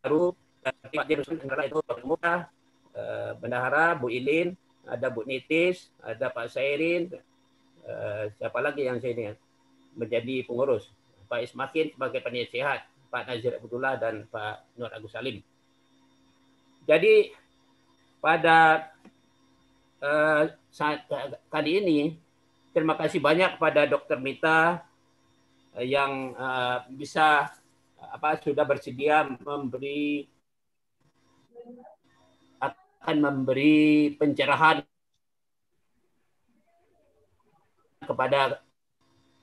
baru Pak Dirusman antara itu Pak Muka, Bendahara, Bu Ilin, ada Bu Nitis, ada Pak Sairin, siapa lagi yang saya ini menjadi pengurus, Pak Ismakin sebagai penasihat, Pak Nazir Abdullah dan Pak Nur Agus Salim. Jadi pada saat kali ini terima kasih banyak kepada Dr. Mita yang bisa sudah bersedia akan memberi pencerahan kepada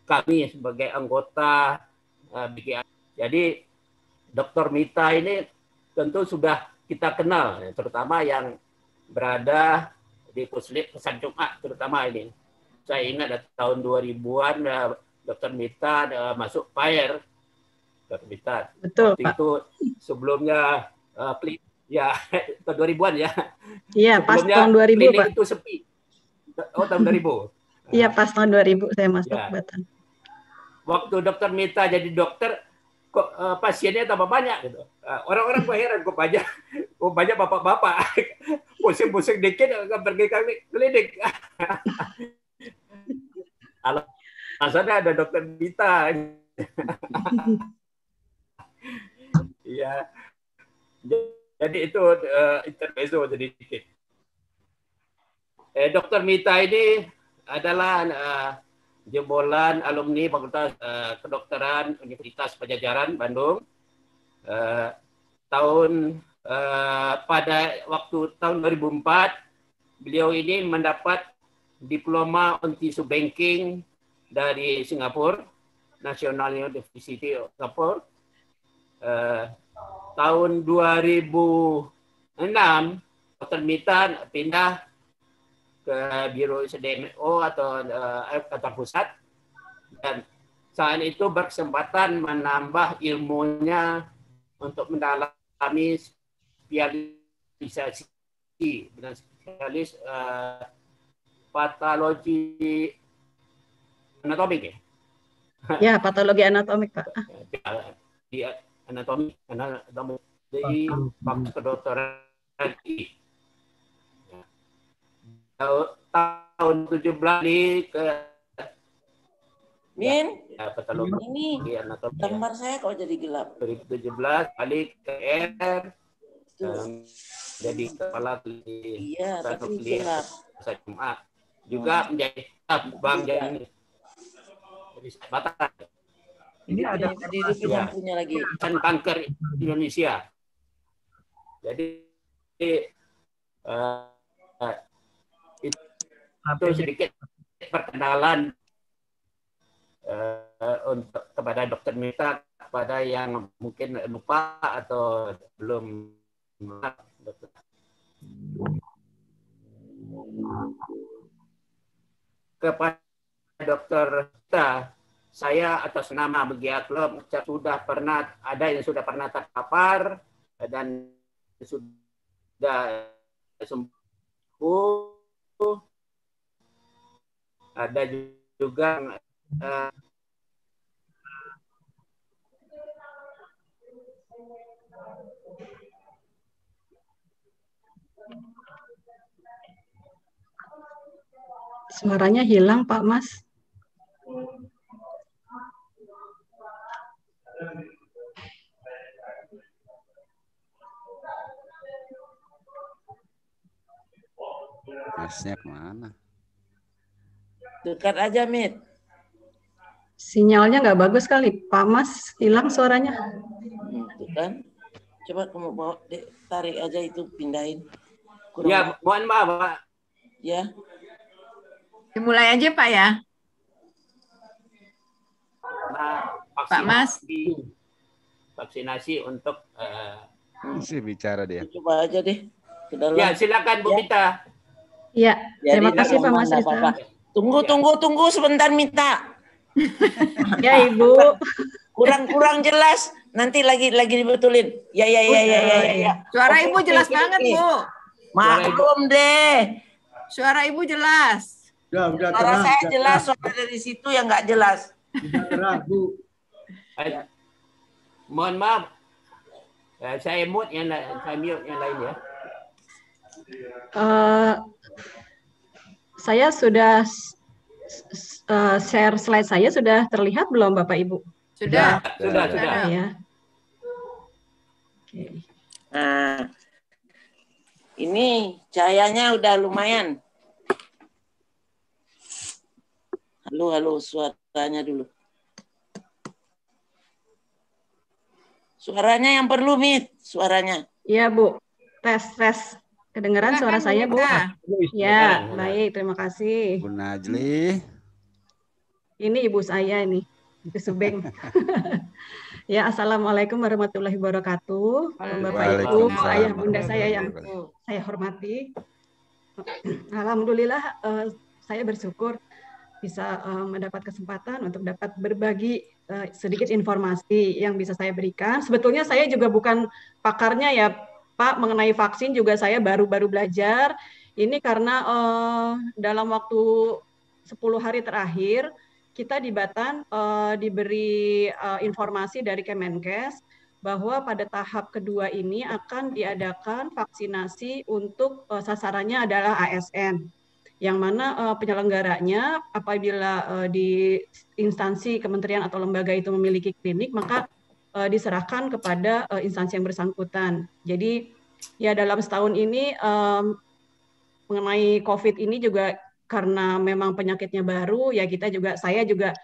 kami sebagai anggota BKI. Jadi Dr. Mita ini tentu sudah kita kenal, terutama yang berada di Puslip Pesan Jumat terutama ini. Saya ingat tahun 2000-an Dr. Mita masuk PAER. Dr. Mita. Betul, waktu Pak. itu sebelumnya ya tahun 2000-an ya. Iya, pas tahun 2000, Pak. Itu sepi. Oh, tahun 2000. Iya, pas tahun 2000 saya masuk Ya. Batan. Waktu Dr. Mita jadi dokter, kok pasiennya tambah banyak gitu. Orang-orang kok heran, kok banyak bapak-bapak. Pusing-pusing dikit nggak pergi klinik. Alasannya ada Dr. Mita. Iya. Jadi itu intermezzo sedikit. Dr. Mita ini adalah jebolan alumni Fakultas Kedokteran Universitas Padjadjaran Bandung. Pada waktu tahun 2004 beliau ini mendapat diploma on tissue banking dari Singapura, National University of Singapore. Tahun 2006 Dr. Mita pindah ke Biro SDMO atau kantor pusat, dan saat itu berkesempatan menambah ilmunya untuk mendalami spesialisasi dengan spesialis patologi anatomik ya. Ya, patologi anatomik, Pak. Di anatomi di Fakultas Kedokteran RI. Tahun 17 ke Min, patologi ini anatomi. gambar saya kok jadi gelap. 2017 balik ke R, jadi kepala Iya, tapi gelap. Jumat. Juga menjadi Bang Jani. Jadi Batak. Ini ada yang punya lagi. Kanker Indonesia. Jadi itu sedikit perkenalan untuk kepada Dr. Mita, kepada yang mungkin lupa atau belum. Kepada Dr. Mita, saya atas nama BGA Club sudah pernah terpapar dan sudah sembuh. Ada juga Suaranya hilang, Pak Mas. Masnya kemana? Dekat aja, Mit. Sinyalnya nggak bagus kali, Pak Mas. Hilang suaranya. Itu kan. Coba kamu bawa, tarik aja itu, pindahin. Ya, mohon maaf, Pak. Ya. Dimulai aja, Pak ya. Pak Mas. Vaksinasi untuk Masih bicara dia. Coba aja deh. Ya, silakan Bu Mita. Iya, terima kasih Pak Mas. Tunggu sebentar, Mita. Ya, Ibu. Kurang jelas. Nanti lagi dibetulin. Ya. Suara Ibu jelas banget, Bu. Maklum deh. Suara Ibu jelas. Udah Suara terang, saya jelas, suara dari situ yang nggak jelas. Udah terang, Bu. Mohon maaf, Saya mute yang lain ya. Saya sudah share slide saya sudah terlihat belum Bapak Ibu? Sudah. Sudah. Ya. Oke. Nah, ini cahayanya udah lumayan. Halo, suaranya dulu. Suaranya yang perlu, Mit. Suaranya. Iya, Bu. Tes. Kedengaran suara saya, Bu? Ya, baik. Terima kasih. Bu Najli. Ini ibu saya ini, Ibu Subeng. Ya, Assalamualaikum warahmatullahi wabarakatuh. Bapak Ibu, ayah bunda saya yang saya hormati. Alhamdulillah, saya bersyukur bisa mendapat kesempatan untuk dapat berbagi sedikit informasi yang bisa saya berikan. Sebetulnya saya juga bukan pakarnya ya, Pak, mengenai vaksin juga saya baru-baru belajar. Ini karena dalam waktu 10 hari terakhir, kita di Batan diberi informasi dari Kemenkes bahwa pada tahap kedua ini akan diadakan vaksinasi untuk sasarannya adalah ASN. Yang mana penyelenggaranya apabila di instansi kementerian atau lembaga itu memiliki klinik, maka diserahkan kepada instansi yang bersangkutan. Jadi ya dalam setahun ini mengenai COVID ini juga karena memang penyakitnya baru, ya saya juga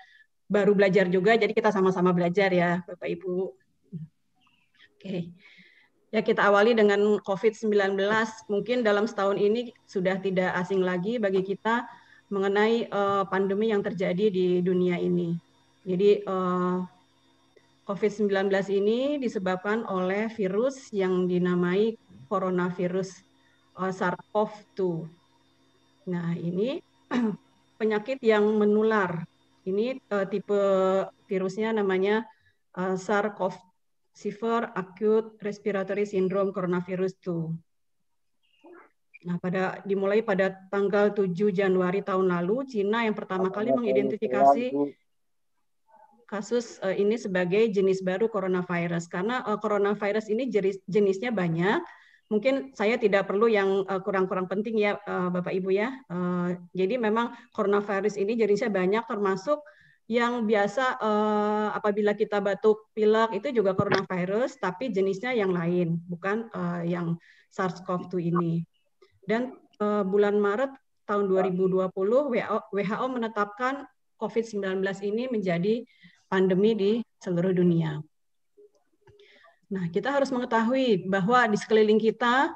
baru belajar juga, jadi kita sama-sama belajar ya Bapak Ibu. Oke. Ya, kita awali dengan COVID-19. Mungkin dalam setahun ini sudah tidak asing lagi bagi kita mengenai pandemi yang terjadi di dunia ini. Jadi COVID-19 ini disebabkan oleh virus yang dinamai coronavirus SARS-CoV-2. Nah, ini penyakit yang menular. Ini tipe virusnya namanya SARS-CoV-2. Severe Acute Respiratory Syndrome Coronavirus 2. Nah, dimulai pada tanggal 7 Januari tahun lalu, Cina yang pertama kali mengidentifikasi kasus ini sebagai jenis baru coronavirus. Karena coronavirus ini jenisnya banyak, mungkin saya tidak perlu yang kurang-kurang penting ya Bapak Ibu ya. Jadi memang coronavirus ini jenisnya banyak, termasuk yang biasa apabila kita batuk pilek itu juga coronavirus, tapi jenisnya yang lain, bukan yang SARS-CoV-2 ini. Dan bulan Maret tahun 2020 WHO menetapkan COVID-19 ini menjadi pandemi di seluruh dunia. Nah, kita harus mengetahui bahwa di sekeliling kita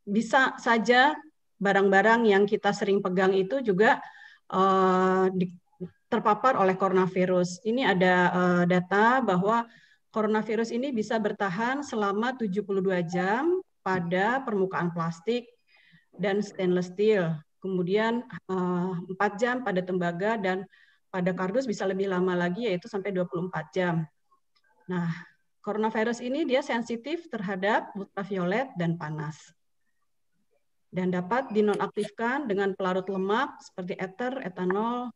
bisa saja barang-barang yang kita sering pegang itu juga terpapar oleh coronavirus. Ini ada data bahwa coronavirus ini bisa bertahan selama 72 jam pada permukaan plastik dan stainless steel. Kemudian 4 jam pada tembaga dan pada kardus bisa lebih lama lagi yaitu sampai 24 jam. Nah, coronavirus ini dia sensitif terhadap ultraviolet dan panas. Dan dapat dinonaktifkan dengan pelarut lemak seperti ether, etanol,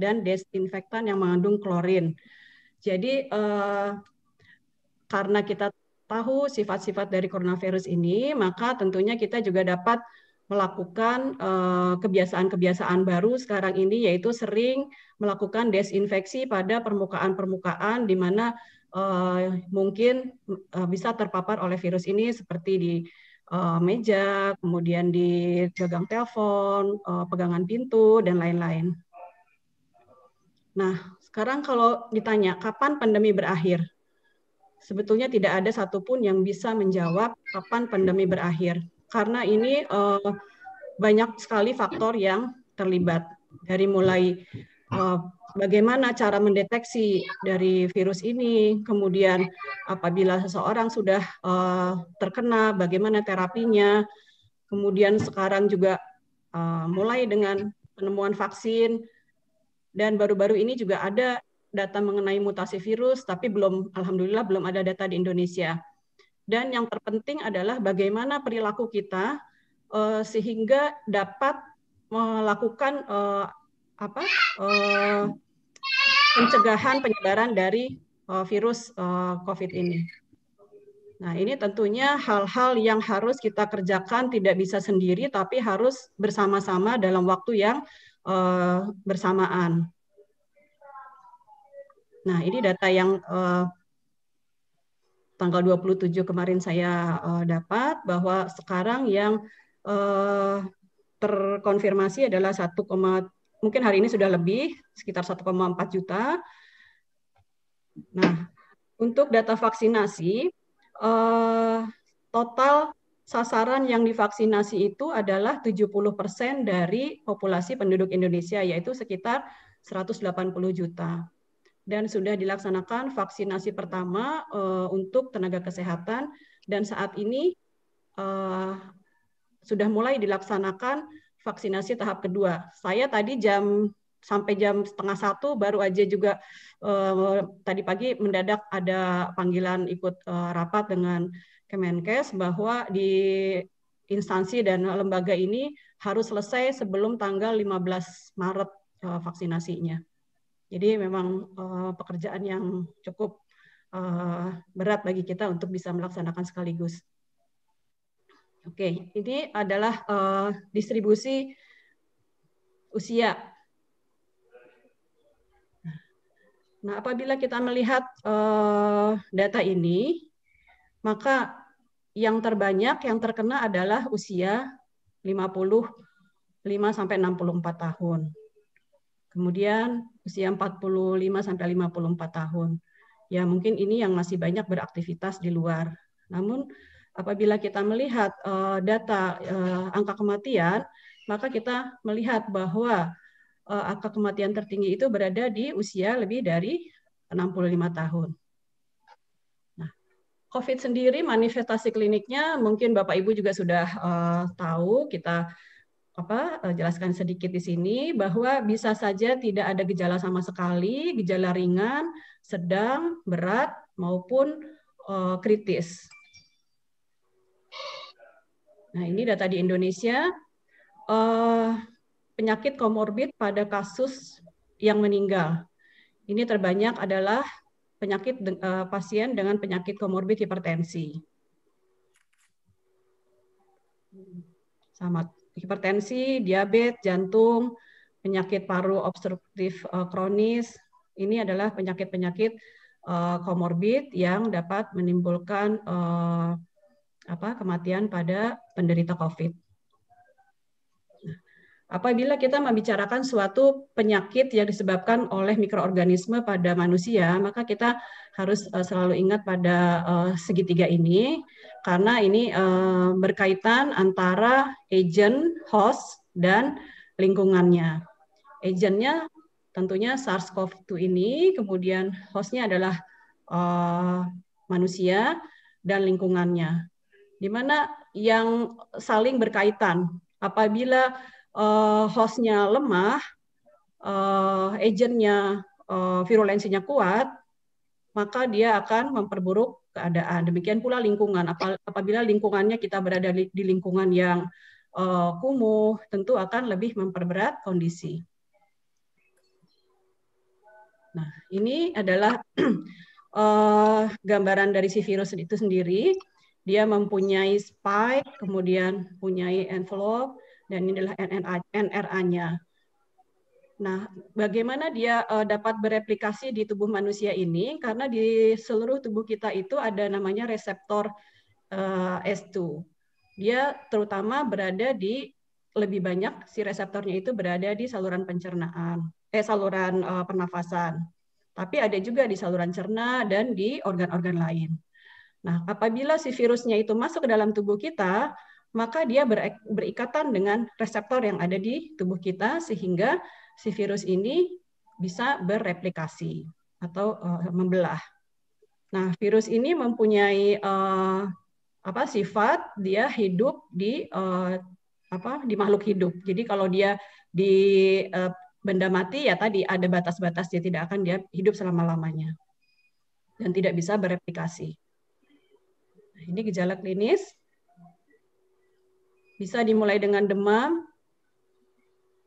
dan desinfektan yang mengandung klorin. Jadi karena kita tahu sifat-sifat dari coronavirus ini, maka tentunya kita juga dapat melakukan kebiasaan-kebiasaan baru sekarang ini, yaitu sering melakukan desinfeksi pada permukaan-permukaan di mana mungkin bisa terpapar oleh virus ini seperti di meja, kemudian di gagang telepon, pegangan pintu, dan lain-lain. Nah, sekarang kalau ditanya kapan pandemi berakhir, sebetulnya tidak ada satupun yang bisa menjawab kapan pandemi berakhir. Karena ini banyak sekali faktor yang terlibat. Dari mulai bagaimana cara mendeteksi dari virus ini, kemudian apabila seseorang sudah terkena, bagaimana terapinya, kemudian sekarang juga mulai dengan penemuan vaksin, dan baru-baru ini juga ada data mengenai mutasi virus, tapi alhamdulillah belum ada data di Indonesia. Dan yang terpenting adalah bagaimana perilaku kita sehingga dapat melakukan pencegahan penyebaran dari virus COVID ini. Nah, ini tentunya hal-hal yang harus kita kerjakan tidak bisa sendiri, tapi harus bersama-sama dalam waktu yang bersamaan. Nah, ini data yang tanggal 27 kemarin saya dapat, bahwa sekarang yang terkonfirmasi adalah mungkin hari ini sudah lebih, sekitar 1,4 juta. Nah, untuk data vaksinasi, total sasaran yang divaksinasi itu adalah 70% dari populasi penduduk Indonesia, yaitu sekitar 180 juta. Dan sudah dilaksanakan vaksinasi pertama untuk tenaga kesehatan, dan saat ini sudah mulai dilaksanakan vaksinasi tahap kedua. Saya tadi sampai jam 12:30 baru aja juga tadi pagi mendadak ada panggilan ikut rapat dengan Kemenkes bahwa di instansi dan lembaga ini harus selesai sebelum tanggal 15 Maret vaksinasinya. Jadi memang pekerjaan yang cukup berat bagi kita untuk bisa melaksanakan sekaligus. Oke, ini adalah distribusi usia. Nah, apabila kita melihat data ini, maka yang terbanyak yang terkena adalah usia 55 sampai 64 tahun. Kemudian usia 45 sampai 54 tahun. Ya, mungkin ini yang masih banyak beraktivitas di luar. Namun apabila kita melihat data angka kematian, maka kita melihat bahwa angka kematian tertinggi itu berada di usia lebih dari 65 tahun. Nah, COVID sendiri manifestasi kliniknya mungkin Bapak Ibu juga sudah tahu, kita jelaskan sedikit di sini, bahwa bisa saja tidak ada gejala sama sekali, gejala ringan, sedang, berat, maupun kritis. Nah, ini data di Indonesia. Penyakit komorbid pada kasus yang meninggal. Ini terbanyak adalah penyakit pasien dengan penyakit komorbid hipertensi. Sama hipertensi, diabetes, jantung, penyakit paru obstruktif kronis. Ini adalah penyakit-penyakit komorbid yang dapat menimbulkan kematian pada penderita COVID. Apabila kita membicarakan suatu penyakit yang disebabkan oleh mikroorganisme pada manusia, maka kita harus selalu ingat pada segitiga ini, karena ini berkaitan antara agent, host, dan lingkungannya. Agentnya tentunya SARS-CoV-2 ini, kemudian hostnya adalah manusia, dan lingkungannya. Di mana yang saling berkaitan. Apabila hostnya lemah, agentnya virulensinya kuat, maka dia akan memperburuk keadaan. Demikian pula lingkungan. Apabila lingkungannya kita berada di lingkungan yang kumuh, tentu akan lebih memperberat kondisi. Nah, ini adalah gambaran dari si virus itu sendiri. Dia mempunyai spike, kemudian mempunyai envelope, dan ini adalah NRA-nya. Nah, bagaimana dia dapat bereplikasi di tubuh manusia ini? Karena di seluruh tubuh kita itu ada namanya reseptor S2. Dia terutama berada di, lebih banyak si reseptornya itu berada di saluran pencernaan, saluran pernafasan. Tapi ada juga di saluran cerna dan di organ-organ lain. Nah, apabila si virusnya itu masuk ke dalam tubuh kita, maka dia berikatan dengan reseptor yang ada di tubuh kita, sehingga si virus ini bisa bereplikasi atau membelah. Nah, virus ini mempunyai sifat dia hidup di makhluk hidup. Jadi kalau dia di benda mati, ya tadi ada batas-batas, dia tidak akan dia hidup selama-lamanya dan tidak bisa bereplikasi. Nah, ini gejala klinis. Bisa dimulai dengan demam,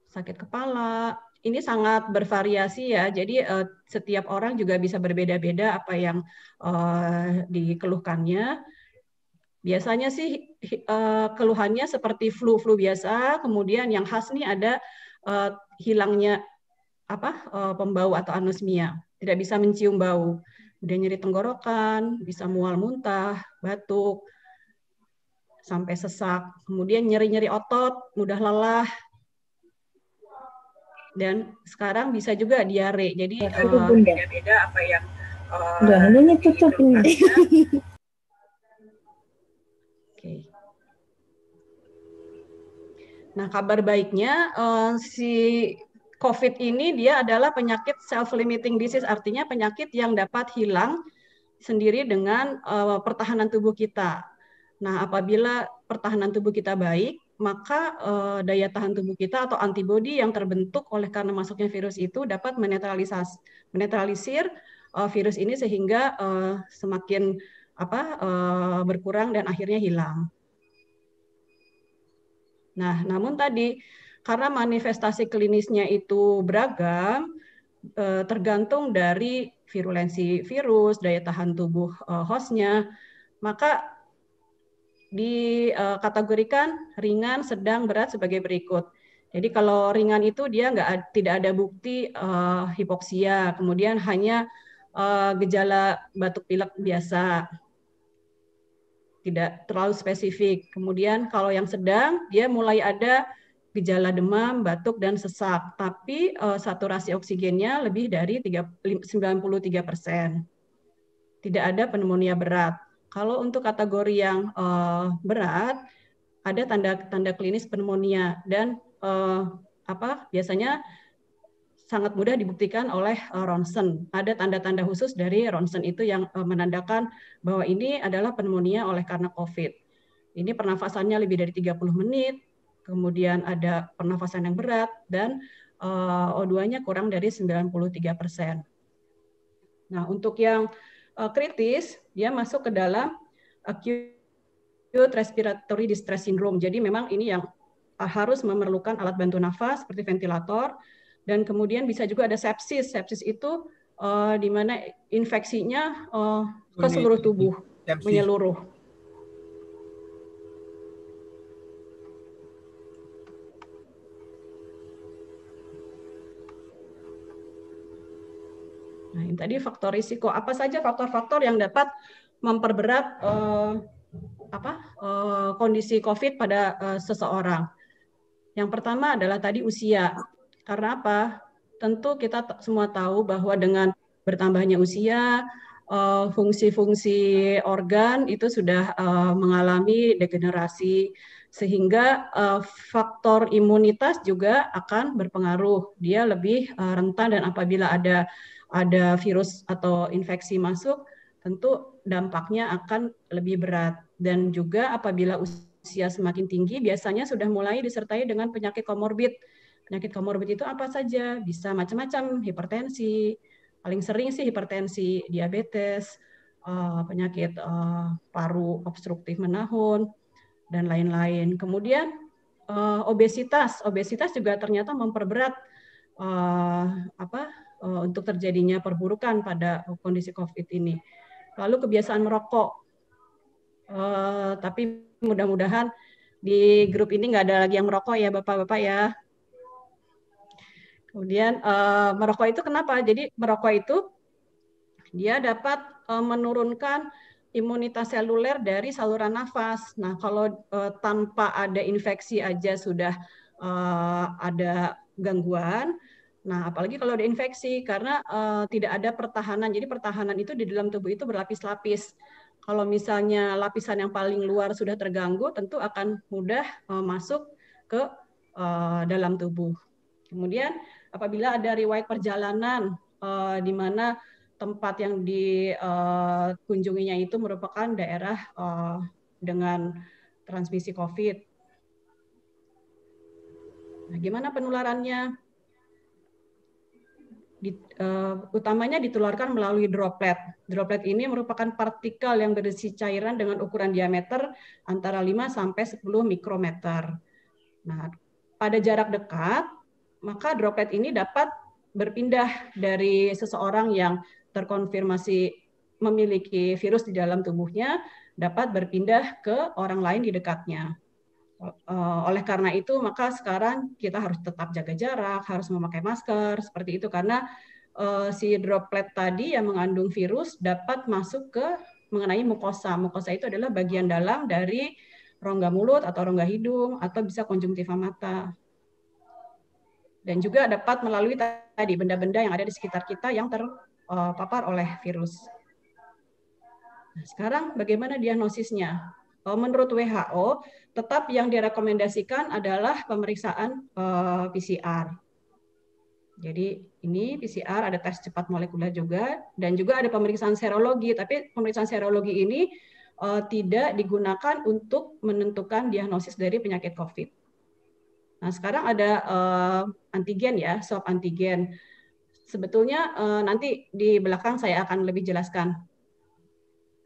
sakit kepala, ini sangat bervariasi ya. Jadi setiap orang juga bisa berbeda-beda apa yang dikeluhkannya. Biasanya sih keluhannya seperti flu biasa. Kemudian yang khas nih ada hilangnya pembau atau anosmia, tidak bisa mencium bau. Kemudian nyeri tenggorokan, bisa mual muntah, batuk, sampai sesak. Kemudian nyeri-nyeri otot, mudah lelah. Dan sekarang bisa juga diare. Jadi beda-beda apa yang Oke. Nah, kabar baiknya si COVID ini dia adalah penyakit self-limiting disease, artinya penyakit yang dapat hilang sendiri dengan pertahanan tubuh kita. Nah, apabila pertahanan tubuh kita baik, maka daya tahan tubuh kita atau antibodi yang terbentuk oleh karena masuknya virus itu dapat menetralisir virus ini sehingga semakin berkurang dan akhirnya hilang. Nah, namun tadi karena manifestasi klinisnya itu beragam, tergantung dari virulensi virus, daya tahan tubuh hostnya, maka dikategorikan ringan, sedang, berat sebagai berikut. Jadi kalau ringan itu dia tidak ada bukti hipoksia, kemudian hanya gejala batuk pilek biasa, tidak terlalu spesifik. Kemudian kalau yang sedang, dia mulai ada gejala demam, batuk, dan sesak. Tapi saturasi oksigennya lebih dari 93%. Tidak ada pneumonia berat. Kalau untuk kategori yang berat, ada tanda-tanda klinis pneumonia. Dan biasanya sangat mudah dibuktikan oleh ronsen. Ada tanda-tanda khusus dari ronsen itu yang menandakan bahwa ini adalah pneumonia oleh karena COVID. Ini pernafasannya lebih dari 30 menit, kemudian ada pernafasan yang berat, dan O2-nya kurang dari 93%. Nah, untuk yang kritis, dia masuk ke dalam acute respiratory distress syndrome. Jadi memang ini yang harus memerlukan alat bantu nafas seperti ventilator, dan kemudian bisa juga ada sepsis. Sepsis itu di mana infeksinya ke seluruh tubuh, menyeluruh. Nah, ini tadi faktor risiko. Apa saja faktor-faktor yang dapat memperberat kondisi COVID pada seseorang? Yang pertama adalah tadi usia. Karena apa? Tentu kita semua tahu bahwa dengan bertambahnya usia, fungsi-fungsi organ itu sudah mengalami degenerasi, sehingga faktor imunitas juga akan berpengaruh. Dia lebih rentan, dan apabila ada virus atau infeksi masuk, tentu dampaknya akan lebih berat. Dan juga apabila usia semakin tinggi, biasanya sudah mulai disertai dengan penyakit komorbid. Penyakit komorbid itu apa saja? Bisa macam-macam, hipertensi, paling sering sih hipertensi, diabetes, penyakit paru obstruktif menahun, dan lain-lain. Kemudian obesitas juga ternyata memperberat untuk terjadinya perburukan pada kondisi COVID ini. Lalu kebiasaan merokok, tapi mudah-mudahan di grup ini nggak ada lagi yang merokok ya Bapak-Bapak ya. Kemudian merokok itu kenapa? Jadi merokok itu dia dapat menurunkan imunitas seluler dari saluran nafas. Nah, kalau tanpa ada infeksi aja sudah ada gangguan. Nah, apalagi kalau ada infeksi, karena tidak ada pertahanan. Jadi pertahanan itu di dalam tubuh itu berlapis-lapis. Kalau misalnya lapisan yang paling luar sudah terganggu, tentu akan mudah masuk ke dalam tubuh. Kemudian apabila ada riwayat perjalanan di mana tempat yang dikunjunginya itu merupakan daerah dengan transmisi COVID. Nah, gimana penularannya? Utamanya ditularkan melalui droplet. Droplet ini merupakan partikel yang berisi cairan dengan ukuran diameter antara 5 sampai 10 mikrometer. Nah, pada jarak dekat maka droplet ini dapat berpindah dari seseorang yang terkonfirmasi memiliki virus di dalam tubuhnya, dapat berpindah ke orang lain di dekatnya. Oleh karena itu, maka sekarang kita harus tetap jaga jarak, harus memakai masker, seperti itu, karena si droplet tadi yang mengandung virus dapat masuk ke mengenai mukosa. Mukosa itu adalah bagian dalam dari rongga mulut atau rongga hidung, atau bisa konjungtiva mata. Dan juga dapat melalui tadi benda-benda yang ada di sekitar kita yang terpapar oleh virus. Nah, sekarang bagaimana diagnosisnya? Menurut WHO, tetap yang direkomendasikan adalah pemeriksaan PCR. Jadi ini PCR, ada tes cepat molekuler juga, dan juga ada pemeriksaan serologi. Tapi pemeriksaan serologi ini tidak digunakan untuk menentukan diagnosis dari penyakit COVID. Nah, sekarang ada antigen ya, swab antigen. Sebetulnya nanti di belakang saya akan lebih jelaskan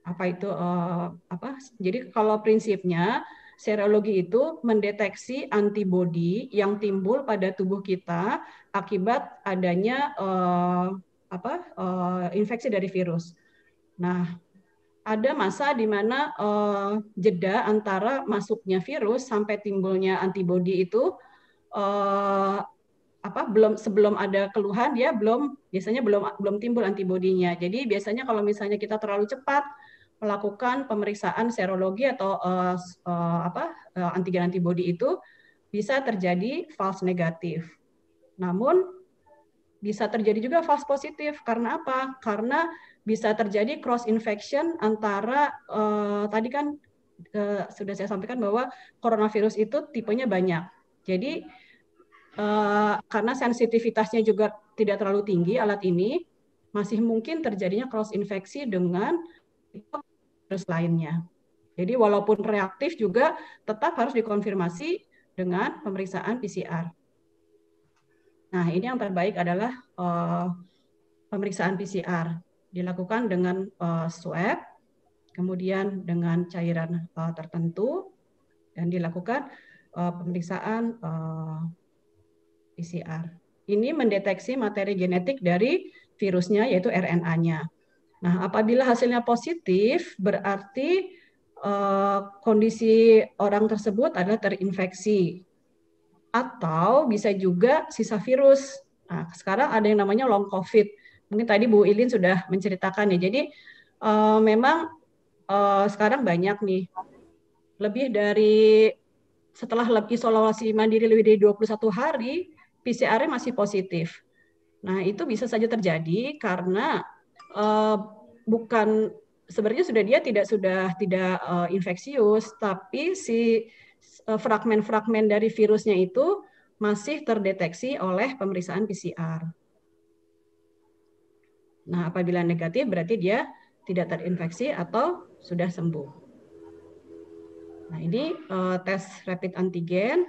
apa itu apa. Jadi kalau prinsipnya serologi itu mendeteksi antibodi yang timbul pada tubuh kita akibat adanya infeksi dari virus. Nah, ada masa di mana jeda antara masuknya virus sampai timbulnya antibodi itu sebelum ada keluhan dia biasanya belum timbul antibodinya. Jadi biasanya kalau misalnya kita terlalu cepat melakukan pemeriksaan serologi atau antigen antibodi itu bisa terjadi false negatif. Namun bisa terjadi juga false positif. Karena apa? Karena bisa terjadi cross infection antara tadi kan sudah saya sampaikan bahwa coronavirus itu tipenya banyak. Jadi karena sensitivitasnya juga tidak terlalu tinggi alat ini, masih mungkin terjadinya cross infeksi dengan virus lainnya. Jadi walaupun reaktif juga tetap harus dikonfirmasi dengan pemeriksaan PCR. Nah, ini yang terbaik adalah pemeriksaan PCR dilakukan dengan swab, kemudian dengan cairan tertentu, dan dilakukan pemeriksaan PCR. Ini mendeteksi materi genetik dari virusnya, yaitu RNA-nya. Nah, apabila hasilnya positif, berarti kondisi orang tersebut adalah terinfeksi. Atau bisa juga sisa virus. Nah, sekarang ada yang namanya long COVID. Mungkin tadi Bu Ilin sudah menceritakan ya. Jadi memang sekarang banyak nih. Lebih dari setelah isolasi mandiri lebih dari 21 hari, PCR-nya masih positif. Nah, itu bisa saja terjadi karena bukan sebenarnya dia tidak infeksius, tapi si fragmen-fragmen dari virusnya itu masih terdeteksi oleh pemeriksaan PCR. Nah, apabila negatif berarti dia tidak terinfeksi atau sudah sembuh. Nah, ini tes rapid antigen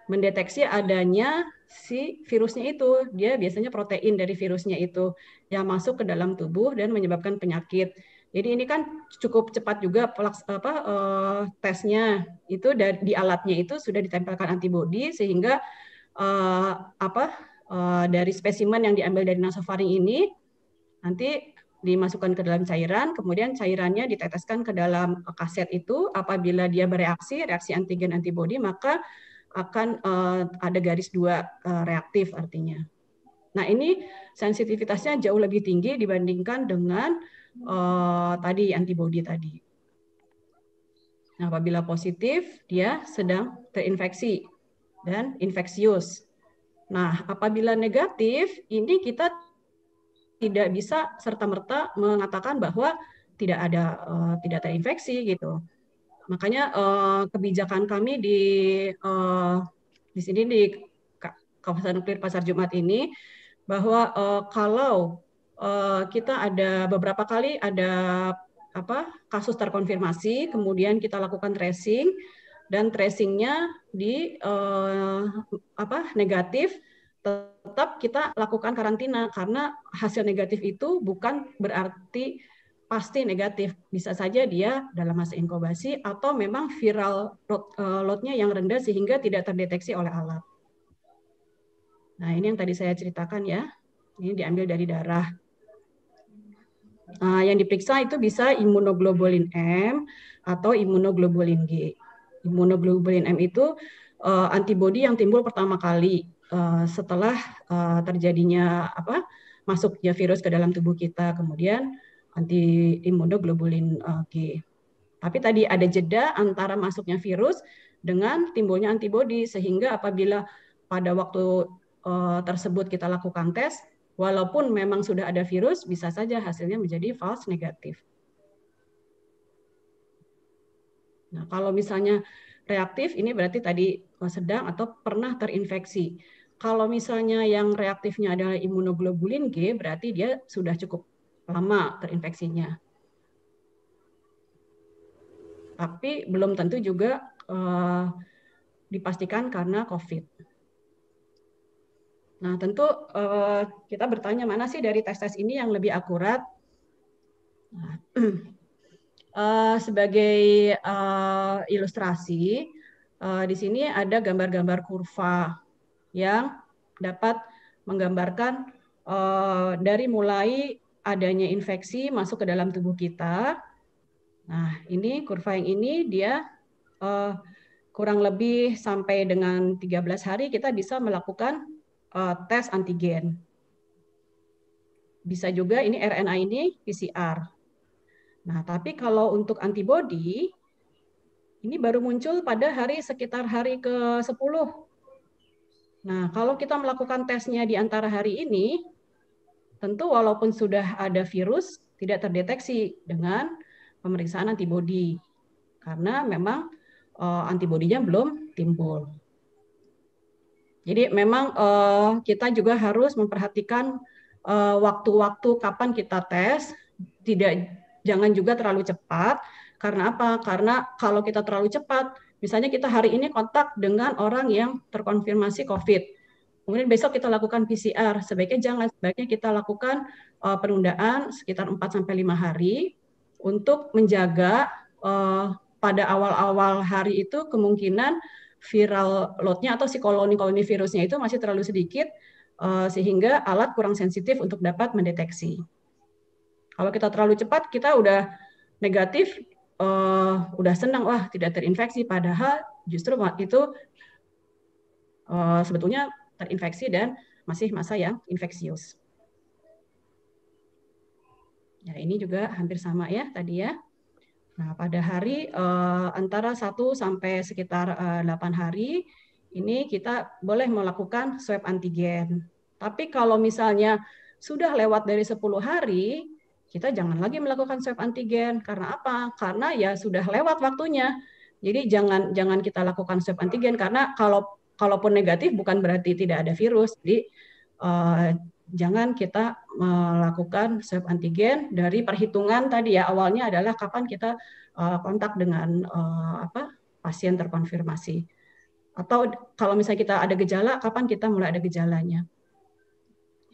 mendeteksi adanya si virusnya itu. Dia biasanya protein dari virusnya itu yang masuk ke dalam tubuh dan menyebabkan penyakit. Jadi ini kan cukup cepat juga tesnya. Itu di alatnya itu sudah ditempelkan antibodi sehingga dari spesimen yang diambil dari nasofaring ini nanti dimasukkan ke dalam cairan, kemudian cairannya diteteskan ke dalam kaset itu. Apabila dia bereaksi, reaksi antigen antibodi, maka akan ada garis 2 reaktif artinya. Nah, ini sensitivitasnya jauh lebih tinggi dibandingkan dengan tadi antibodi tadi. Nah, apabila positif, dia sedang terinfeksi dan infeksius. Nah, apabila negatif, ini kita tidak bisa serta-merta mengatakan bahwa tidak terinfeksi gitu. Makanya kebijakan kami di sini di kawasan nuklir Pasar Jumat ini bahwa kalau kita ada beberapa kali ada kasus terkonfirmasi, kemudian kita lakukan tracing dan tracingnya di negatif, tetap kita lakukan karantina karena hasil negatif itu bukan berarti pasti negatif. Bisa saja dia dalam masa inkubasi atau memang viral load-nya yang rendah sehingga tidak terdeteksi oleh alat. Nah, ini yang tadi saya ceritakan ya. Ini diambil dari darah. Yang diperiksa itu bisa imunoglobulin M atau imunoglobulin G. Imunoglobulin M itu antibodi yang timbul pertama kali setelah terjadinya masuknya virus ke dalam tubuh kita, kemudian anti imunoglobulin G. Tapi tadi ada jeda antara masuknya virus dengan timbulnya antibodi, sehingga apabila pada waktu tersebut kita lakukan tes, walaupun memang sudah ada virus, bisa saja hasilnya menjadi false negatif. Nah, kalau misalnya reaktif, ini berarti tadi sedang atau pernah terinfeksi. Kalau misalnya yang reaktifnya adalah imunoglobulin G, berarti dia sudah cukup lama terinfeksinya. Tapi belum tentu juga dipastikan karena COVID. Nah, tentu kita bertanya mana sih dari tes-tes ini yang lebih akurat? Nah, sebagai ilustrasi, di sini ada gambar-gambar kurva yang dapat menggambarkan dari mulai adanya infeksi masuk ke dalam tubuh kita. Nah, ini kurva yang ini dia kurang lebih sampai dengan 13 hari kita bisa melakukan tes antigen. Bisa juga ini RNA ini PCR. Nah, tapi kalau untuk antibodi ini baru muncul pada sekitar hari ke-10. Nah, kalau kita melakukan tesnya di antara hari ini, tentu walaupun sudah ada virus, tidak terdeteksi dengan pemeriksaan antibodi. Karena memang antibodinya belum timbul. Jadi memang kita juga harus memperhatikan waktu-waktu kapan kita tes, jangan juga terlalu cepat. Karena apa? Karena kalau kita terlalu cepat, misalnya kita hari ini kontak dengan orang yang terkonfirmasi COVID, kemudian besok kita lakukan PCR, sebaiknya kita lakukan penundaan sekitar 4-5 hari untuk menjaga pada awal-awal hari itu kemungkinan viral load-nya atau si koloni-koloni virusnya itu masih terlalu sedikit sehingga alat kurang sensitif untuk dapat mendeteksi. Kalau kita terlalu cepat, kita udah negatif, udah senang, wah tidak terinfeksi, padahal justru itu sebetulnya terinfeksi dan masih masa yang infeksius. Ya, ini juga hampir sama ya tadi ya. Nah, pada hari antara 1 sampai sekitar 8 hari, ini kita boleh melakukan swab antigen. Tapi kalau misalnya sudah lewat dari 10 hari, kita jangan lagi melakukan swab antigen. Karena apa? Karena ya sudah lewat waktunya. Jadi jangan kita lakukan swab antigen, karena kalaupun negatif bukan berarti tidak ada virus. Jadi jangan kita melakukan swab antigen dari perhitungan tadi ya, awalnya adalah kapan kita kontak dengan pasien terkonfirmasi. Atau kalau misalnya kita ada gejala, kapan kita mulai ada gejalanya.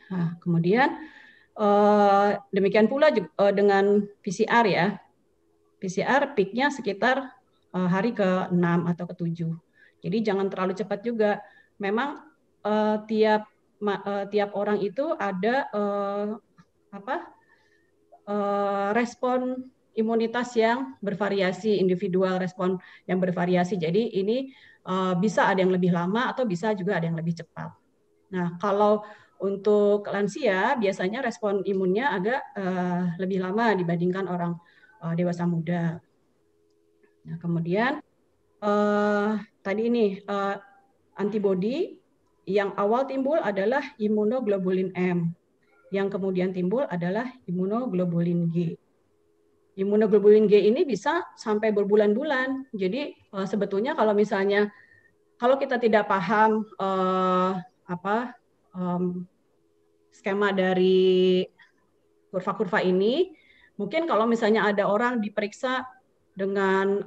Nah, kemudian demikian pula dengan PCR ya. PCR peak-nya sekitar hari ke-6 atau ke-7. Jadi jangan terlalu cepat juga. Memang tiap orang itu ada respon imunitas yang bervariasi, individual respon yang bervariasi. Jadi ini bisa ada yang lebih lama atau bisa juga ada yang lebih cepat. Nah, kalau untuk lansia biasanya respon imunnya agak lebih lama dibandingkan orang dewasa muda. Nah, kemudian tadi ini antibodi yang awal timbul adalah imunoglobulin M. Yang kemudian timbul adalah imunoglobulin G. Imunoglobulin G ini bisa sampai berbulan-bulan. Jadi sebetulnya kalau kita tidak paham skema dari kurva-kurva ini, mungkin kalau misalnya ada orang diperiksa dengan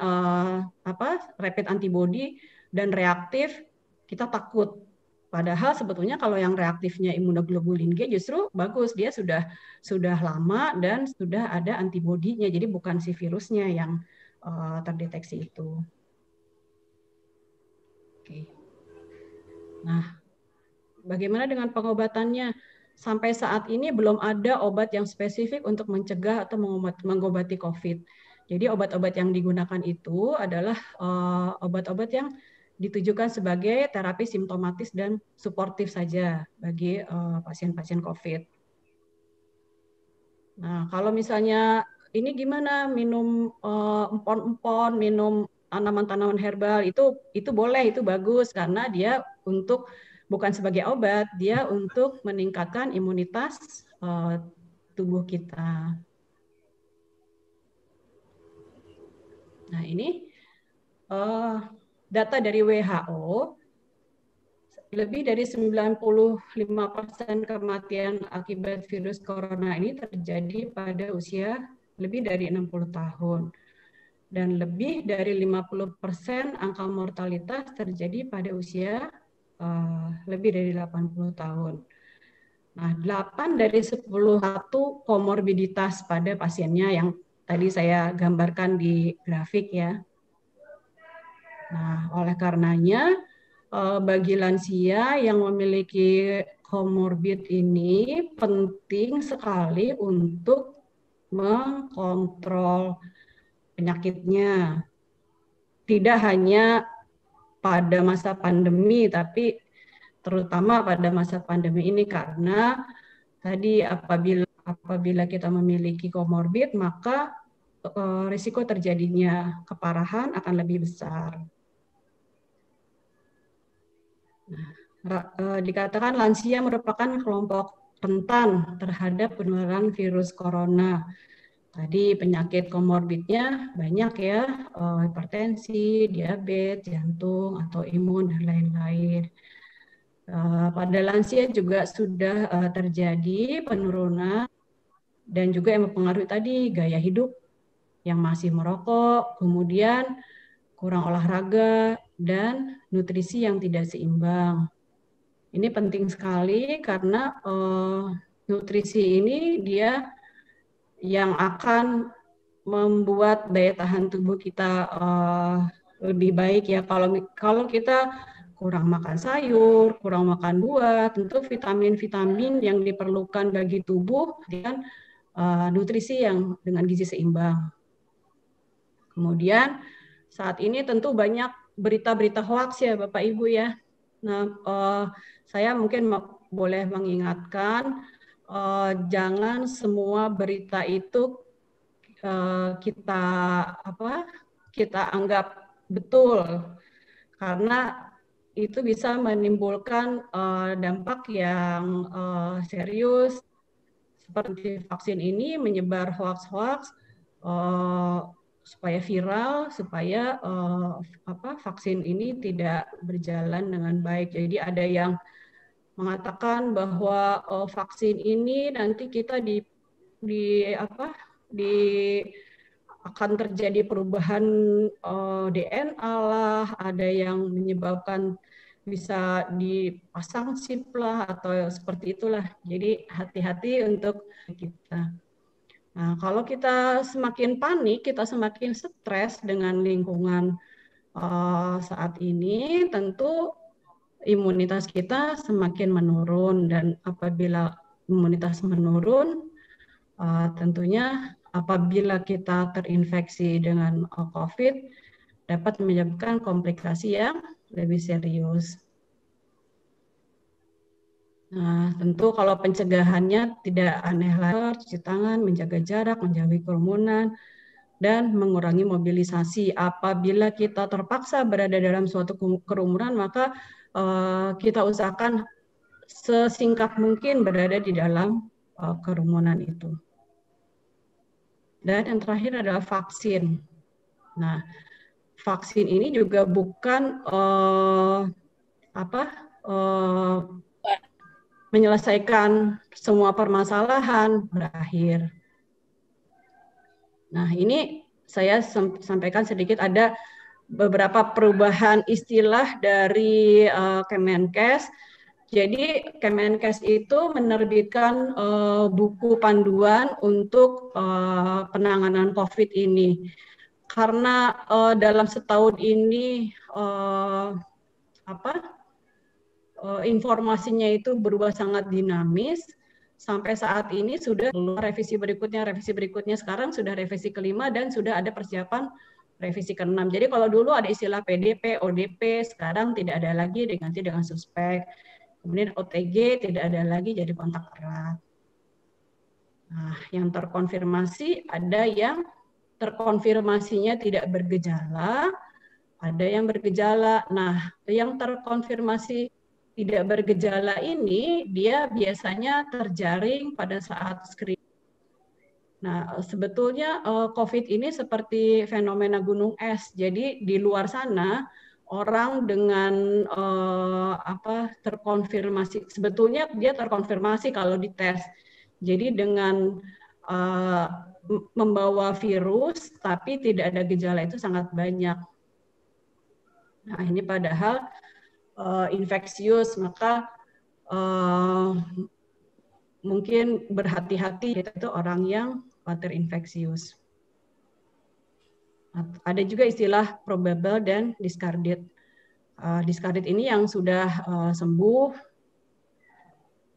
rapid antibody dan reaktif, kita takut. Padahal sebetulnya kalau yang reaktifnya imunoglobulin G justru bagus, dia sudah lama dan sudah ada antibodinya, jadi bukan si virusnya yang terdeteksi itu. Oke. Nah, bagaimana dengan pengobatannya? Sampai saat ini belum ada obat yang spesifik untuk mencegah atau mengobati COVID. Jadi obat-obat yang digunakan itu adalah obat-obat yang ditujukan sebagai terapi simptomatis dan suportif saja bagi pasien-pasien COVID. Nah, kalau misalnya ini gimana minum empon-empon, minum tanaman-tanaman herbal itu boleh, itu bagus karena dia untuk bukan sebagai obat, dia untuk meningkatkan imunitas tubuh kita. Nah, ini data dari WHO, lebih dari 95% kematian akibat virus corona ini terjadi pada usia lebih dari 60 tahun. Dan lebih dari 50% angka mortalitas terjadi pada usia lebih dari 80 tahun. Nah, 8 dari 10 satu komorbiditas pada pasiennya yang tadi saya gambarkan di grafik ya. Nah, oleh karenanya bagi lansia yang memiliki komorbid ini penting sekali untuk mengkontrol penyakitnya. Tidak hanya pada masa pandemi, tapi terutama pada masa pandemi ini karena tadi apabila kita memiliki komorbid, maka risiko terjadinya keparahan akan lebih besar. Dikatakan lansia merupakan kelompok rentan terhadap penularan virus corona. Tadi penyakit komorbidnya banyak ya, hipertensi, diabetes, jantung, atau imun, dan lain-lain. Pada lansia juga sudah terjadi penurunan dan juga yang mempengaruhi tadi gaya hidup yang masih merokok, kemudian kurang olahraga, dan nutrisi yang tidak seimbang. Ini penting sekali karena nutrisi ini dia yang akan membuat daya tahan tubuh kita lebih baik ya. Kalau kita kurang makan sayur, kurang makan buah, tentu vitamin-vitamin yang diperlukan bagi tubuh dengan nutrisi yang dengan gizi seimbang. Kemudian saat ini tentu banyak berita-berita hoax ya Bapak Ibu ya. Nah, saya mungkin boleh mengingatkan jangan semua berita itu kita anggap betul karena itu bisa menimbulkan dampak yang serius seperti vaksin ini menyebar hoax-hoax supaya viral, supaya vaksin ini tidak berjalan dengan baik. Jadi ada yang mengatakan bahwa vaksin ini nanti kita akan terjadi perubahan DNA lah, ada yang menyebabkan bisa dipasang chip lah atau seperti itulah. Jadi hati-hati untuk kita. Nah, kalau kita semakin panik, kita semakin stres dengan lingkungan saat ini, tentu imunitas kita semakin menurun, dan apabila imunitas menurun, tentunya apabila kita terinfeksi dengan COVID dapat menyebabkan komplikasi yang lebih serius. Nah, tentu kalau pencegahannya tidak aneh lagi, cuci tangan, menjaga jarak, menjauhi kerumunan, dan mengurangi mobilisasi. Apabila kita terpaksa berada dalam suatu kerumunan, maka kita usahakan sesingkat mungkin berada di dalam kerumunan itu. Dan yang terakhir adalah vaksin. Nah, vaksin ini juga bukan menyelesaikan semua permasalahan berakhir. Nah, ini saya sampaikan sedikit ada beberapa perubahan istilah dari Kemenkes. Jadi Kemenkes itu menerbitkan buku panduan untuk penanganan COVID ini. Karena dalam setahun ini informasinya itu berubah sangat dinamis. Sampai saat ini sudah revisi berikutnya sekarang sudah revisi kelima dan sudah ada persiapan revisi ke-6. Jadi kalau dulu ada istilah PDP, ODP, sekarang tidak ada lagi, diganti dengan suspek. Kemudian OTG tidak ada lagi, jadi kontak erat. Nah, yang terkonfirmasi ada yang terkonfirmasinya tidak bergejala, ada yang bergejala. Nah, yang terkonfirmasi tidak bergejala ini dia biasanya terjaring pada saat screening. Nah, sebetulnya COVID ini seperti fenomena gunung es. Jadi di luar sana orang dengan terkonfirmasi, sebetulnya dia terkonfirmasi kalau dites. Jadi dengan membawa virus tapi tidak ada gejala itu sangat banyak. Nah, ini padahal infeksius, maka mungkin berhati-hati itu orang yang terinfeksius. Ada juga istilah probable dan discarded. Discarded ini yang sudah sembuh,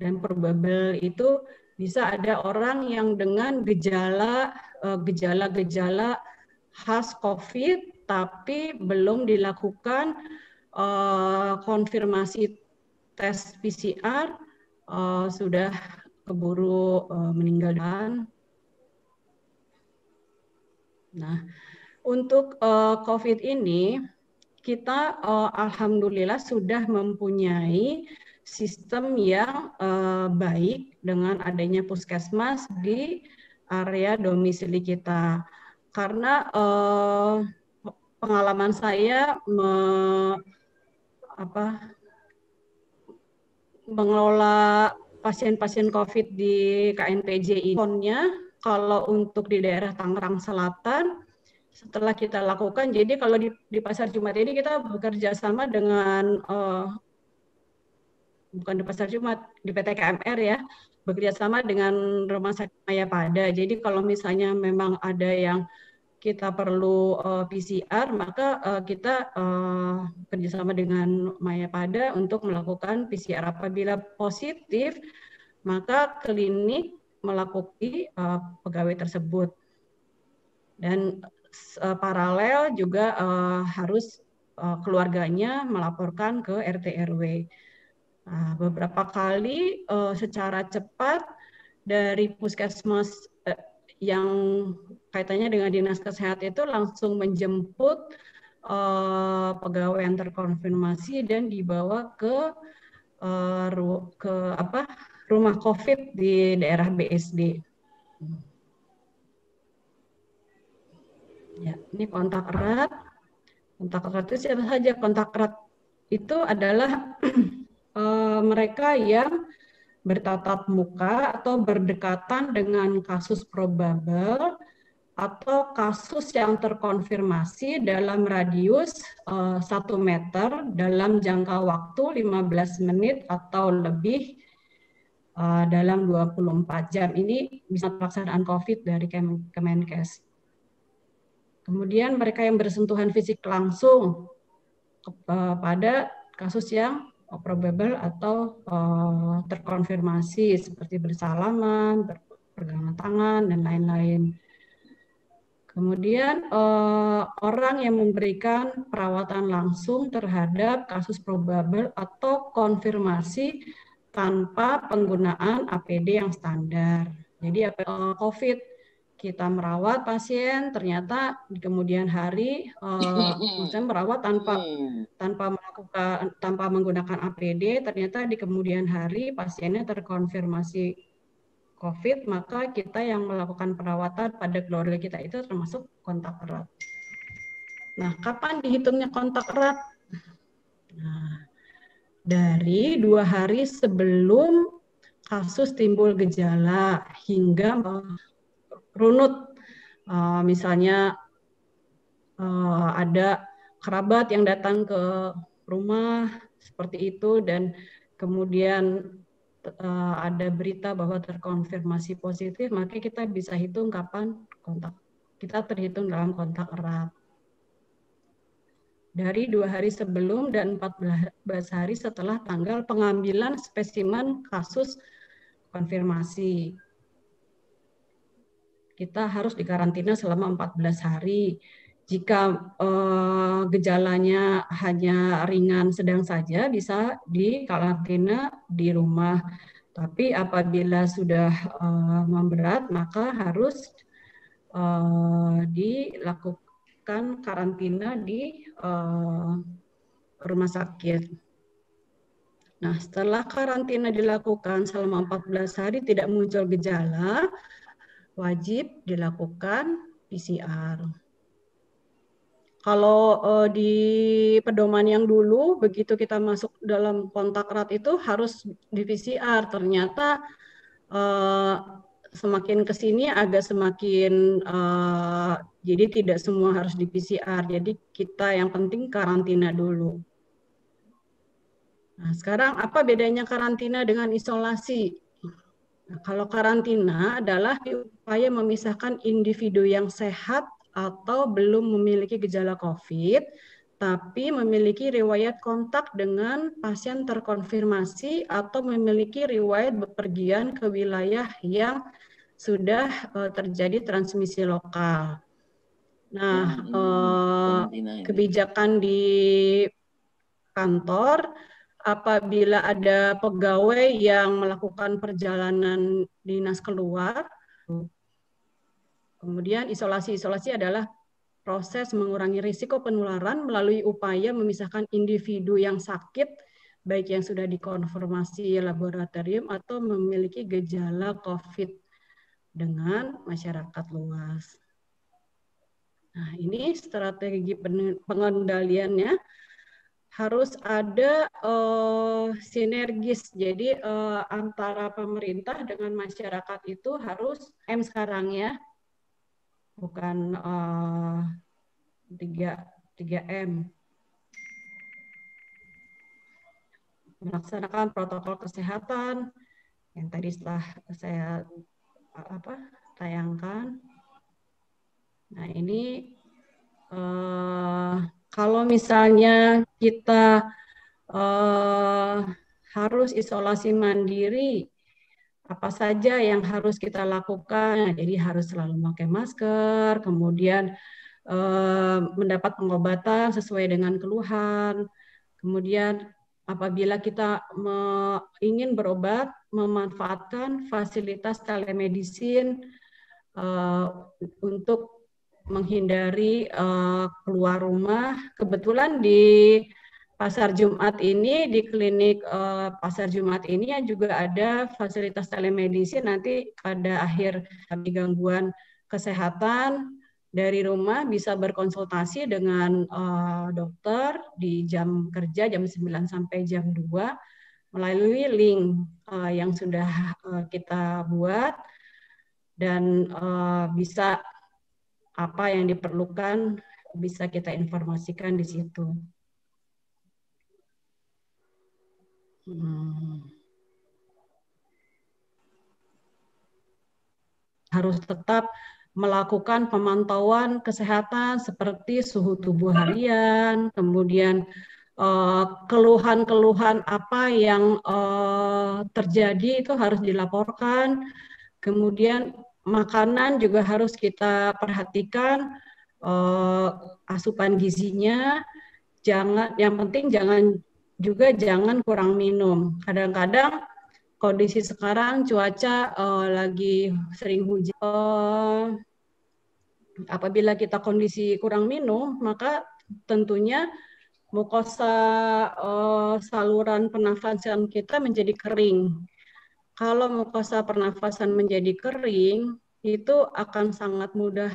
dan probable itu bisa ada orang yang dengan gejala-gejala khas COVID tapi belum dilakukan konfirmasi tes PCR, sudah keburu meninggal. Nah, untuk COVID ini kita alhamdulillah sudah mempunyai sistem yang baik dengan adanya puskesmas di area domisili kita. Karena pengalaman saya mengelola pasien-pasien COVID di KNPJ ini, kalau untuk di daerah Tangerang Selatan, setelah kita lakukan, jadi kalau di Pasar Jumat ini kita bekerja sama dengan, bukan di Pasar Jumat, di PT KMR ya, bekerja sama dengan Rumah Sakit Mayapada. Jadi kalau misalnya memang ada yang kita perlu PCR, maka kita kerjasama dengan Mayapada untuk melakukan PCR. Apabila positif, maka klinik melakukan pegawai tersebut. Dan paralel juga harus keluarganya melaporkan ke RT RW. Nah, beberapa kali secara cepat dari puskesmas yang kaitannya dengan dinas kesehatan itu langsung menjemput pegawai yang terkonfirmasi dan dibawa ke rumah COVID di daerah BSD. Ya, ini kontak erat. Kontak erat itu siapa saja? Kontak erat itu adalah mereka yang bertatap muka atau berdekatan dengan kasus probable atau kasus yang terkonfirmasi dalam radius 1 meter dalam jangka waktu 15 menit atau lebih dalam 24 jam. Ini bisa pelaksanaan COVID dari Kemenkes. Kemudian mereka yang bersentuhan fisik langsung pada kasus yang probable atau terkonfirmasi seperti bersalaman, berpegangan tangan, dan lain-lain. Kemudian orang yang memberikan perawatan langsung terhadap kasus probable atau konfirmasi tanpa penggunaan APD yang standar. Jadi COVID, kita merawat pasien, ternyata di kemudian hari misalnya merawat tanpa menggunakan APD, ternyata di kemudian hari pasiennya terkonfirmasi COVID, maka kita yang melakukan perawatan pada keluarga kita itu termasuk kontak erat. Nah, kapan dihitungnya kontak erat? Nah, dari 2 hari sebelum kasus timbul gejala hingga runut, misalnya ada kerabat yang datang ke rumah seperti itu dan kemudian ada berita bahwa terkonfirmasi positif, maka kita bisa hitung kapan kita terhitung dalam kontak erat. dari 2 hari sebelum dan 14 hari setelah tanggal pengambilan spesimen kasus konfirmasi. Kita harus dikarantina selama 14 hari. Jika gejalanya hanya ringan sedang saja, bisa dikarantina di rumah. Tapi apabila sudah memberat, maka harus dilakukan karantina di rumah sakit. Nah, setelah karantina dilakukan selama 14 hari tidak muncul gejala, wajib dilakukan PCR. Kalau di pedoman yang dulu, begitu kita masuk dalam kontak erat itu harus di PCR. Ternyata semakin ke sini agak semakin, jadi tidak semua harus di PCR. Jadi kita yang penting karantina dulu. Nah, sekarang apa bedanya karantina dengan isolasi? Nah, kalau karantina adalah upaya memisahkan individu yang sehat atau belum memiliki gejala COVID, tapi memiliki riwayat kontak dengan pasien terkonfirmasi atau memiliki riwayat bepergian ke wilayah yang sudah terjadi transmisi lokal. Nah, kebijakan di kantor, apabila ada pegawai yang melakukan perjalanan dinas keluar, kemudian isolasi adalah proses mengurangi risiko penularan melalui upaya memisahkan individu yang sakit, baik yang sudah dikonfirmasi laboratorium atau memiliki gejala COVID dengan masyarakat luas. Nah, ini strategi pengendaliannya harus ada sinergis. Jadi antara pemerintah dengan masyarakat itu harus sekarang ya, bukan 3M. Melaksanakan protokol kesehatan yang tadi setelah saya tayangkan. Nah, ini kalau misalnya kita harus isolasi mandiri, apa saja yang harus kita lakukan? Jadi harus selalu memakai masker, kemudian mendapat pengobatan sesuai dengan keluhan. Kemudian apabila kita ingin berobat, memanfaatkan fasilitas telemedicine untuk menghindari keluar rumah. Kebetulan di Pasar Jumat ini, di klinik Pasar Jumat ini juga ada fasilitas telemedicine. Nanti pada akhir gangguan kesehatan dari rumah bisa berkonsultasi dengan dokter di jam kerja jam 9 sampai jam 2 melalui link yang sudah kita buat, dan bisa apa yang diperlukan bisa kita informasikan di situ. Harus tetap melakukan pemantauan kesehatan seperti suhu tubuh harian, kemudian keluhan-keluhan apa yang terjadi itu harus dilaporkan, kemudian makanan juga harus kita perhatikan asupan gizinya, yang penting jangan kurang minum. Kadang-kadang kondisi sekarang cuaca lagi sering hujan. Apabila kita kondisi kurang minum, maka tentunya mukosa saluran pernafasan kita menjadi kering. Kalau mukosa pernafasan menjadi kering, itu akan sangat mudah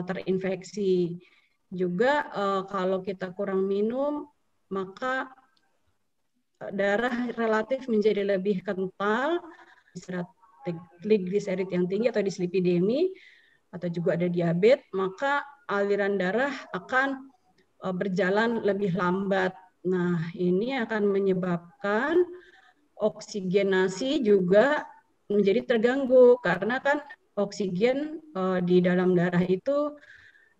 terinfeksi. Juga kalau kita kurang minum, maka darah relatif menjadi lebih kental, trigliserid yang tinggi atau dislipidemi, atau juga ada diabetes, maka aliran darah akan berjalan lebih lambat. Nah, ini akan menyebabkan oksigenasi juga menjadi terganggu, karena kan oksigen di dalam darah itu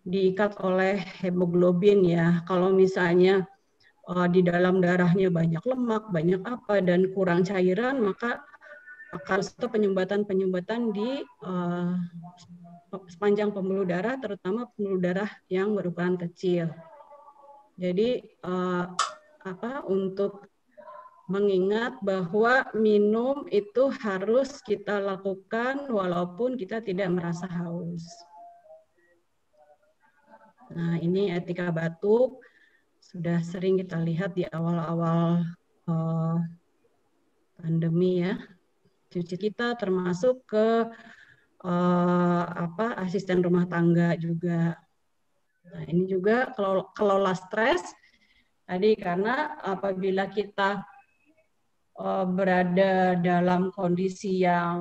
diikat oleh hemoglobin ya. Kalau misalnya di dalam darahnya banyak lemak, banyak apa, dan kurang cairan, maka akan penyumbatan di sepanjang pembuluh darah, terutama pembuluh darah yang berukuran kecil. Jadi untuk mengingat bahwa minum itu harus kita lakukan walaupun kita tidak merasa haus. Nah, ini etika batuk sudah sering kita lihat di awal-awal pandemi ya. Cuci kita termasuk ke asisten rumah tangga juga. Nah, ini juga kalau kelola stres tadi, karena apabila kita berada dalam kondisi yang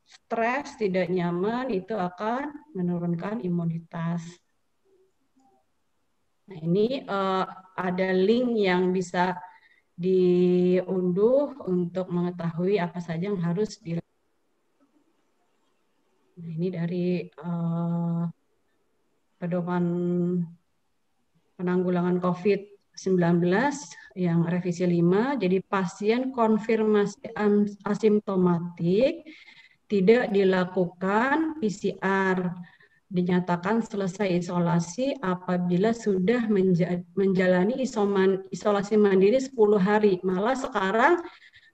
stres, tidak nyaman, itu akan menurunkan imunitas. Nah, ini ada link yang bisa diunduh untuk mengetahui apa saja yang harus dilakukan. Nah, ini dari pedoman penanggulangan COVID-19 yang revisi 5. Jadi pasien konfirmasi asimptomatik tidak dilakukan PCR, dinyatakan selesai isolasi apabila sudah menjalani isolasi mandiri 10 hari. Malah sekarang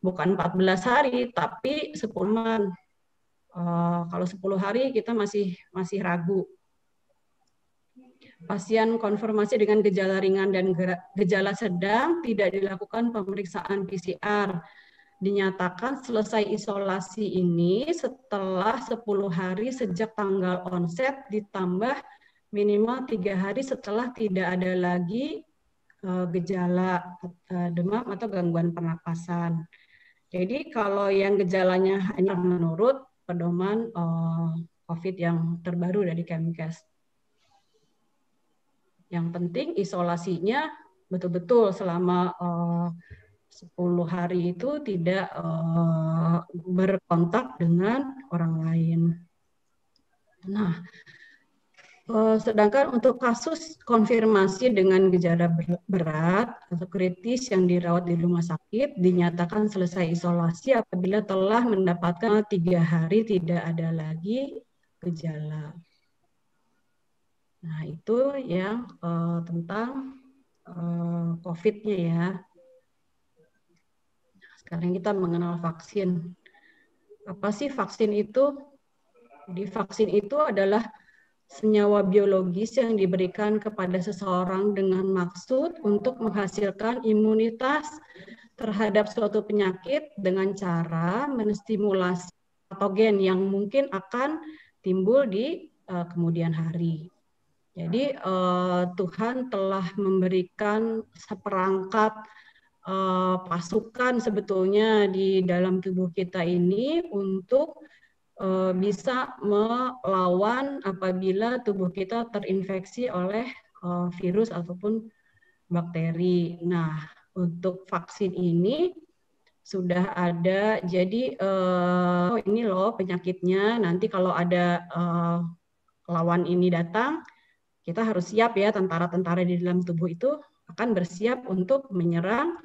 bukan 14 hari, tapi 10 hari. Kalau 10 hari kita masih ragu. Pasien konfirmasi dengan gejala ringan dan gejala sedang tidak dilakukan pemeriksaan PCR. Dinyatakan selesai isolasi ini setelah 10 hari sejak tanggal onset ditambah minimal 3 hari setelah tidak ada lagi gejala demam atau gangguan pernapasan. Jadi kalau yang gejalanya hanya menurut pedoman COVID yang terbaru dari Kemkes. Yang penting isolasinya betul-betul selama 10 hari itu tidak berkontak dengan orang lain. Nah, sedangkan untuk kasus konfirmasi dengan gejala berat atau kritis yang dirawat di rumah sakit dinyatakan selesai isolasi apabila telah mendapatkan 3 hari tidak ada lagi gejala. Nah, itu yang tentang COVID-nya ya. Sekarang kita mengenal vaksin. Apa sih vaksin itu? Jadi vaksin itu adalah senyawa biologis yang diberikan kepada seseorang dengan maksud untuk menghasilkan imunitas terhadap suatu penyakit dengan cara menstimulasi patogen yang mungkin akan timbul di kemudian hari. Jadi Tuhan telah memberikan seperangkat pasukan sebetulnya di dalam tubuh kita ini untuk bisa melawan apabila tubuh kita terinfeksi oleh virus ataupun bakteri. Nah, untuk vaksin ini sudah ada, jadi ini loh penyakitnya, nanti kalau ada lawan ini datang, kita harus siap ya, tentara-tentara di dalam tubuh itu akan bersiap untuk menyerang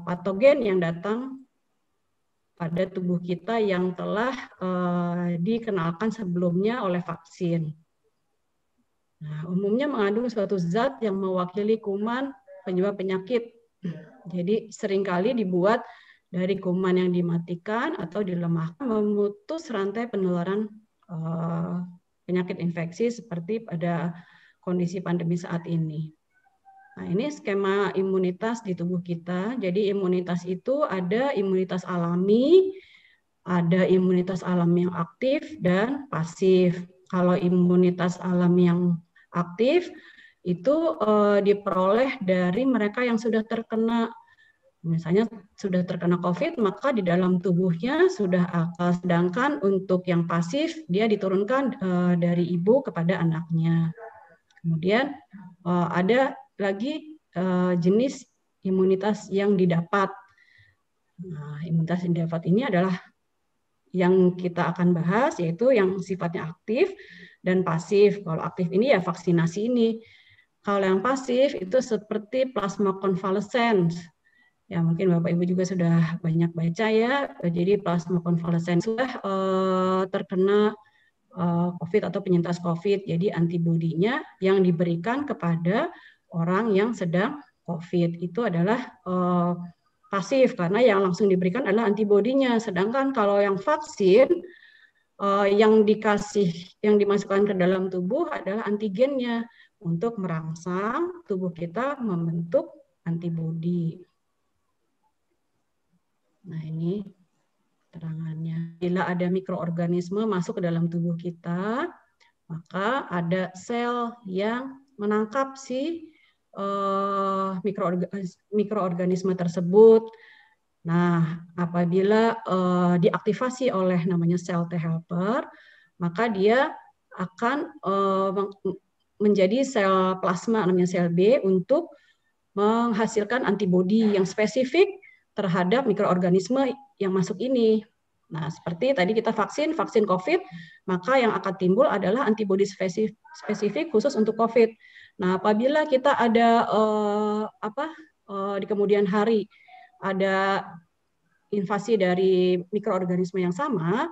patogen yang datang pada tubuh kita yang telah dikenalkan sebelumnya oleh vaksin. Nah, umumnya mengandung suatu zat yang mewakili kuman penyebab penyakit. Jadi seringkali dibuat dari kuman yang dimatikan atau dilemahkan, memutus rantai penularan penyakit infeksi seperti pada kondisi pandemi saat ini. Nah, ini skema imunitas di tubuh kita. Jadi imunitas itu ada imunitas alami, ada imunitas alami yang aktif dan pasif. Kalau imunitas alami yang aktif itu diperoleh dari mereka yang sudah terkena, misalnya sudah terkena COVID, maka di dalam tubuhnya sudah akal. Sedangkan untuk yang pasif, dia diturunkan dari ibu kepada anaknya. Kemudian ada lagi jenis imunitas yang didapat. Nah, imunitas yang didapat ini adalah yang kita akan bahas yaitu yang sifatnya aktif dan pasif. Kalau aktif ini ya vaksinasi ini. Kalau yang pasif itu seperti plasma konvalesen. Ya mungkin Bapak Ibu juga sudah banyak baca ya. Jadi plasma konvalesen sudah terkena COVID atau penyintas COVID. Jadi antibodinya yang diberikan kepada orang yang sedang COVID itu adalah pasif karena yang langsung diberikan adalah antibodinya. Sedangkan kalau yang vaksin yang dimasukkan ke dalam tubuh adalah antigennya untuk merangsang tubuh kita membentuk antibodi. Nah, ini terangannya. Bila ada mikroorganisme masuk ke dalam tubuh kita, maka ada sel yang menangkap si mikroorganisme tersebut. Nah, apabila diaktifasi oleh namanya sel T helper, maka dia akan menjadi sel plasma namanya sel B untuk menghasilkan antibodi yang spesifik terhadap mikroorganisme yang masuk ini. Nah, seperti tadi kita vaksin COVID, maka yang akan timbul adalah antibodi spesifik khusus untuk COVID. Nah, apabila kita ada di kemudian hari ada invasi dari mikroorganisme yang sama,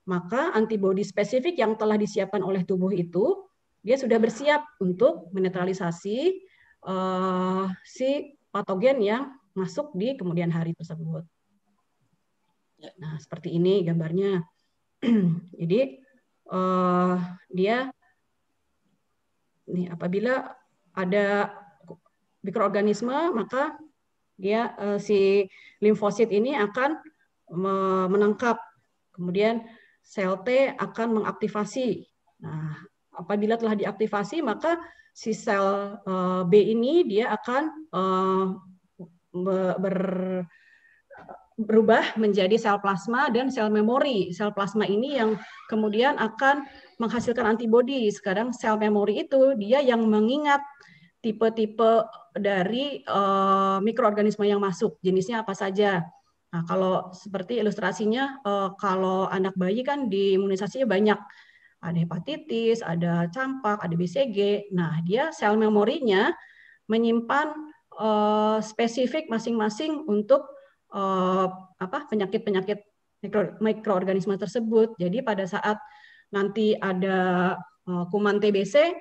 maka antibodi spesifik yang telah disiapkan oleh tubuh itu, dia sudah bersiap untuk menetralisasi si patogen yang masuk di kemudian hari tersebut. Nah, seperti ini gambarnya. Jadi dia nih apabila ada mikroorganisme maka dia si limfosit ini akan menangkap, kemudian sel T akan mengaktifasi. Nah, apabila telah diaktifasi maka si sel B ini dia akan berubah menjadi sel plasma dan sel memori. Sel plasma ini yang kemudian akan menghasilkan antibodi. Sekarang sel memori itu dia yang mengingat tipe-tipe dari mikroorganisme yang masuk, jenisnya apa saja. Nah, kalau seperti ilustrasinya, kalau anak bayi kan diimunisasinya banyak. Ada hepatitis, ada campak, ada BCG. Nah, dia sel memorinya menyimpan spesifik masing-masing untuk penyakit-penyakit mikroorganisme tersebut. Jadi pada saat nanti ada kuman TBC,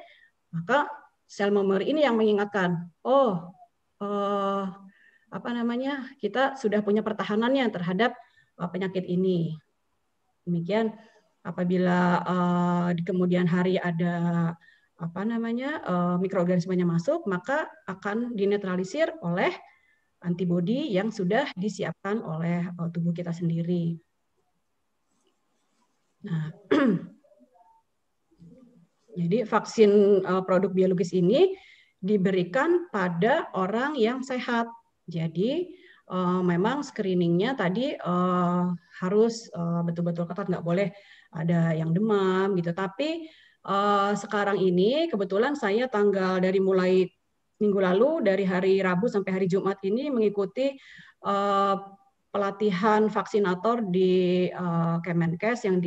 maka sel memori ini yang mengingatkan, kita sudah punya pertahanannya terhadap penyakit ini. Demikian apabila di kemudian hari ada mikroorganismenya masuk, maka akan dinetralisir oleh antibodi yang sudah disiapkan oleh tubuh kita sendiri. Nah, jadi vaksin produk biologis ini diberikan pada orang yang sehat. Jadi memang screeningnya tadi harus betul-betul ketat, nggak boleh ada yang demam gitu. Tapi sekarang ini kebetulan saya dari mulai minggu lalu dari hari Rabu sampai hari Jumat ini mengikuti pelatihan vaksinator di Kemenkes yang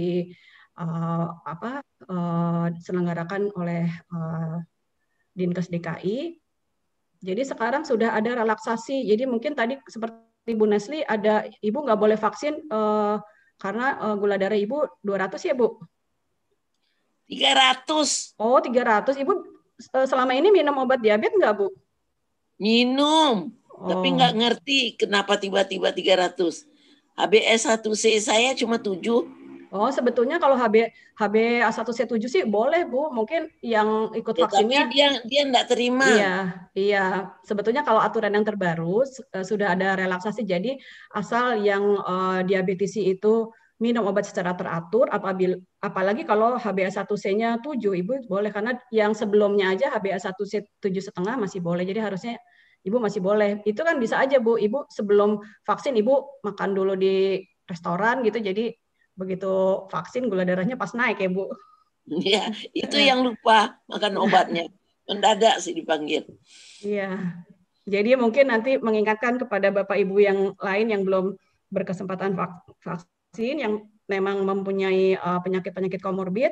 diselenggarakan oleh Dinkes DKI. Jadi sekarang sudah ada relaksasi. Jadi mungkin tadi seperti Bu Nesli ada ibu nggak boleh vaksin karena gula darah ibu 200 ya Bu? 300. Oh 300. Ibu selama ini minum obat diabetes nggak, Bu? Minum, tapi nggak ngerti kenapa tiba-tiba 300. HbA1c saya cuma 7. Oh, sebetulnya kalau HbA1c 7 sih boleh, Bu. Mungkin yang ikut vaksinnya. Tapi dia nggak terima. Iya. Sebetulnya kalau aturan yang terbaru sudah ada relaksasi. Jadi asal yang diabetesi itu minum obat secara teratur, apalagi kalau HbA1c-nya 7, Ibu boleh, karena yang sebelumnya aja HbA1c 7,5 masih boleh, jadi harusnya Ibu masih boleh. Itu kan bisa aja Bu, Ibu sebelum vaksin Ibu makan dulu di restoran gitu, jadi begitu vaksin gula darahnya pas naik ya Bu. Iya, itu yang lupa makan obatnya, mendadak sih dipanggil. Iya, jadi mungkin nanti mengingatkan kepada Bapak Ibu yang lain yang belum berkesempatan vaksin, yang memang mempunyai penyakit-penyakit komorbid.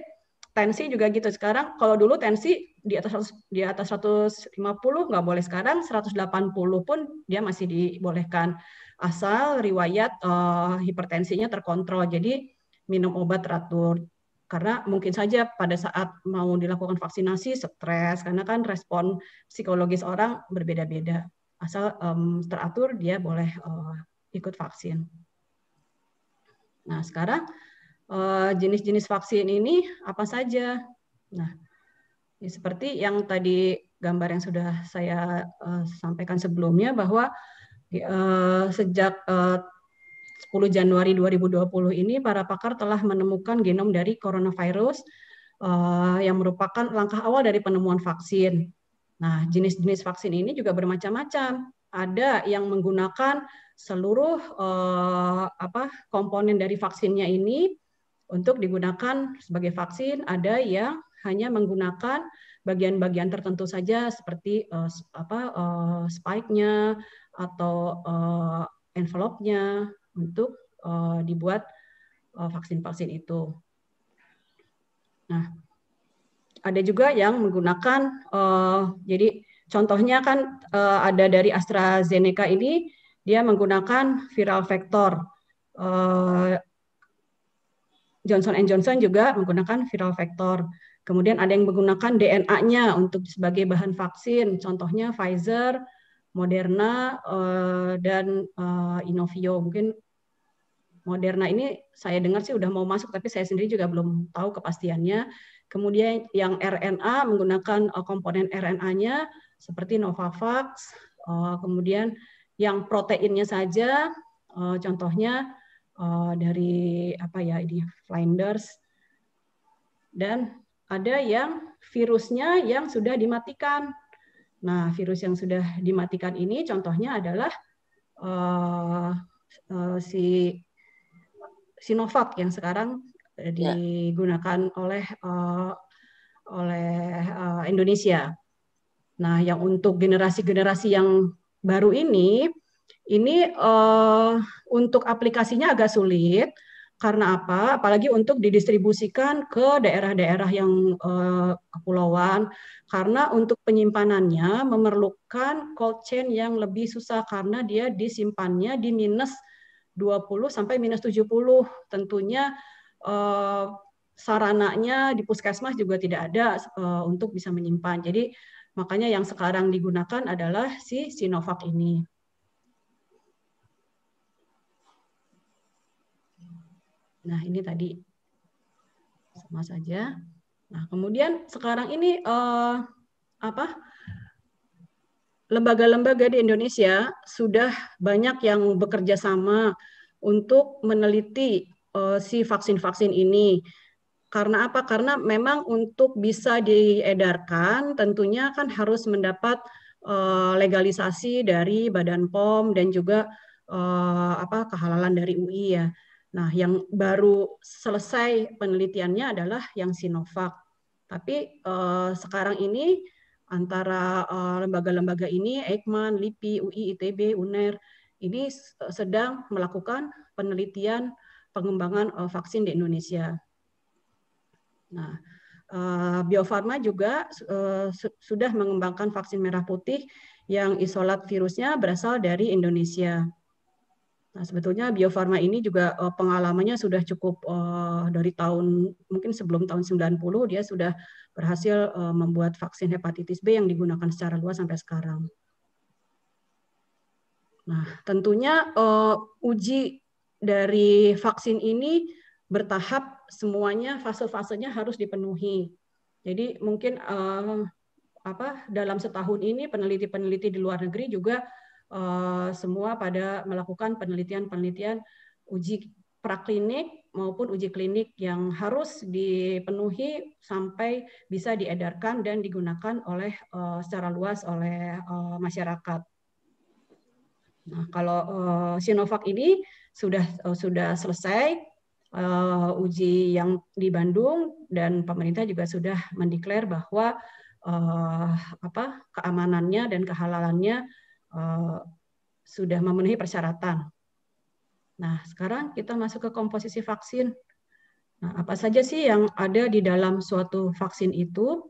Tensi juga gitu. Sekarang kalau dulu tensi di atas 150 nggak boleh, sekarang 180 pun dia masih dibolehkan asal riwayat hipertensinya terkontrol. Jadi minum obat teratur. Karena mungkin saja pada saat mau dilakukan vaksinasi stres, karena kan respon psikologis orang berbeda-beda. Asal teratur dia boleh ikut vaksin. Nah, sekarang jenis-jenis vaksin ini apa saja? Nah, ya seperti yang tadi gambar yang sudah saya sampaikan sebelumnya, bahwa sejak 10 Januari 2020 ini para pakar telah menemukan genom dari coronavirus yang merupakan langkah awal dari penemuan vaksin. Nah, jenis-jenis vaksin ini juga bermacam-macam. Ada yang menggunakan seluruh komponen dari vaksinnya ini untuk digunakan sebagai vaksin, ada yang hanya menggunakan bagian-bagian tertentu saja seperti spike-nya atau envelope-nya untuk dibuat vaksin-vaksin itu. Nah, ada juga yang menggunakan, jadi contohnya kan ada dari AstraZeneca ini, dia menggunakan viral vector. Johnson & Johnson juga menggunakan viral vector. Kemudian ada yang menggunakan DNA-nya untuk sebagai bahan vaksin, contohnya Pfizer, Moderna, dan Inovio. Mungkin Moderna ini saya dengar sih udah mau masuk, tapi saya sendiri juga belum tahu kepastiannya. Kemudian yang RNA menggunakan komponen RNA-nya seperti Novavax. Kemudian yang proteinnya saja, contohnya dari ini Flinders. Dan ada yang virusnya yang sudah dimatikan. Nah, virus yang sudah dimatikan ini contohnya adalah si Sinovac yang sekarang digunakan oleh Indonesia. Nah, yang untuk generasi-generasi yang baru ini untuk aplikasinya agak sulit. Karena apa? Apalagi untuk didistribusikan ke daerah-daerah yang kepulauan. Karena untuk penyimpanannya memerlukan cold chain yang lebih susah karena dia disimpannya di minus 20 sampai minus 70. Tentunya sarananya di puskesmas juga tidak ada untuk bisa menyimpan. Jadi makanya yang sekarang digunakan adalah si Sinovac ini. Nah, ini tadi sama saja. Nah, kemudian sekarang ini lembaga-lembaga di Indonesia sudah banyak yang bekerja sama untuk meneliti si vaksin-vaksin ini. Karena apa? Karena memang untuk bisa diedarkan tentunya kan harus mendapat legalisasi dari Badan POM dan juga kehalalan dari UI ya. Nah, yang baru selesai penelitiannya adalah yang Sinovac. Tapi sekarang ini antara lembaga-lembaga ini, Eijkman, LIPI, UI, ITB, UNER, ini sedang melakukan penelitian pengembangan vaksin di Indonesia. Nah, Bio Farma juga sudah mengembangkan vaksin merah putih yang isolat virusnya berasal dari Indonesia. Nah, sebetulnya Bio Farma ini juga pengalamannya sudah cukup dari tahun, mungkin sebelum tahun 90, dia sudah berhasil membuat vaksin hepatitis B yang digunakan secara luas sampai sekarang. Nah, tentunya uji dari vaksin ini bertahap, semuanya fase-fasenya harus dipenuhi. Jadi mungkin dalam setahun ini peneliti-peneliti di luar negeri juga semua pada melakukan penelitian-penelitian uji praklinik maupun uji klinik yang harus dipenuhi sampai bisa diedarkan dan digunakan oleh secara luas oleh masyarakat. Nah, kalau Sinovac ini sudah selesai uji yang di Bandung dan pemerintah juga sudah mendeklar bahwa keamanannya dan kehalalannya sudah memenuhi persyaratan. Nah, sekarang kita masuk ke komposisi vaksin. Nah, apa saja sih yang ada di dalam suatu vaksin itu?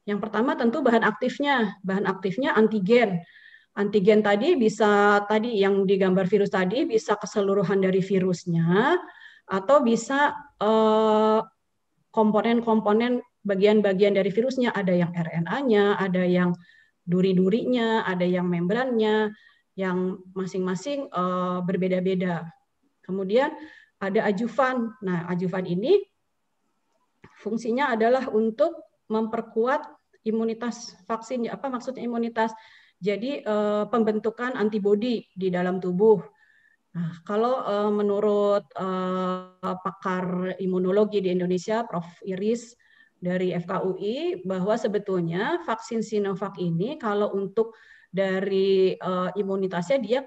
Yang pertama tentu bahan aktifnya. Bahan aktifnya antigen. Antigen tadi bisa, tadi yang digambar virus tadi bisa keseluruhan dari virusnya, atau bisa komponen-komponen bagian-bagian dari virusnya. Ada yang RNA-nya, ada yang duri-durinya, ada yang membrannya, yang masing-masing berbeda-beda. Kemudian ada ajuvan. Nah, ajuvan ini fungsinya adalah untuk memperkuat imunitas vaksin. Apa maksudnya imunitas? Jadi pembentukan antibodi di dalam tubuh. Nah, kalau menurut pakar imunologi di Indonesia, Prof. Iris dari FKUI, bahwa sebetulnya vaksin Sinovac ini kalau untuk dari imunitasnya dia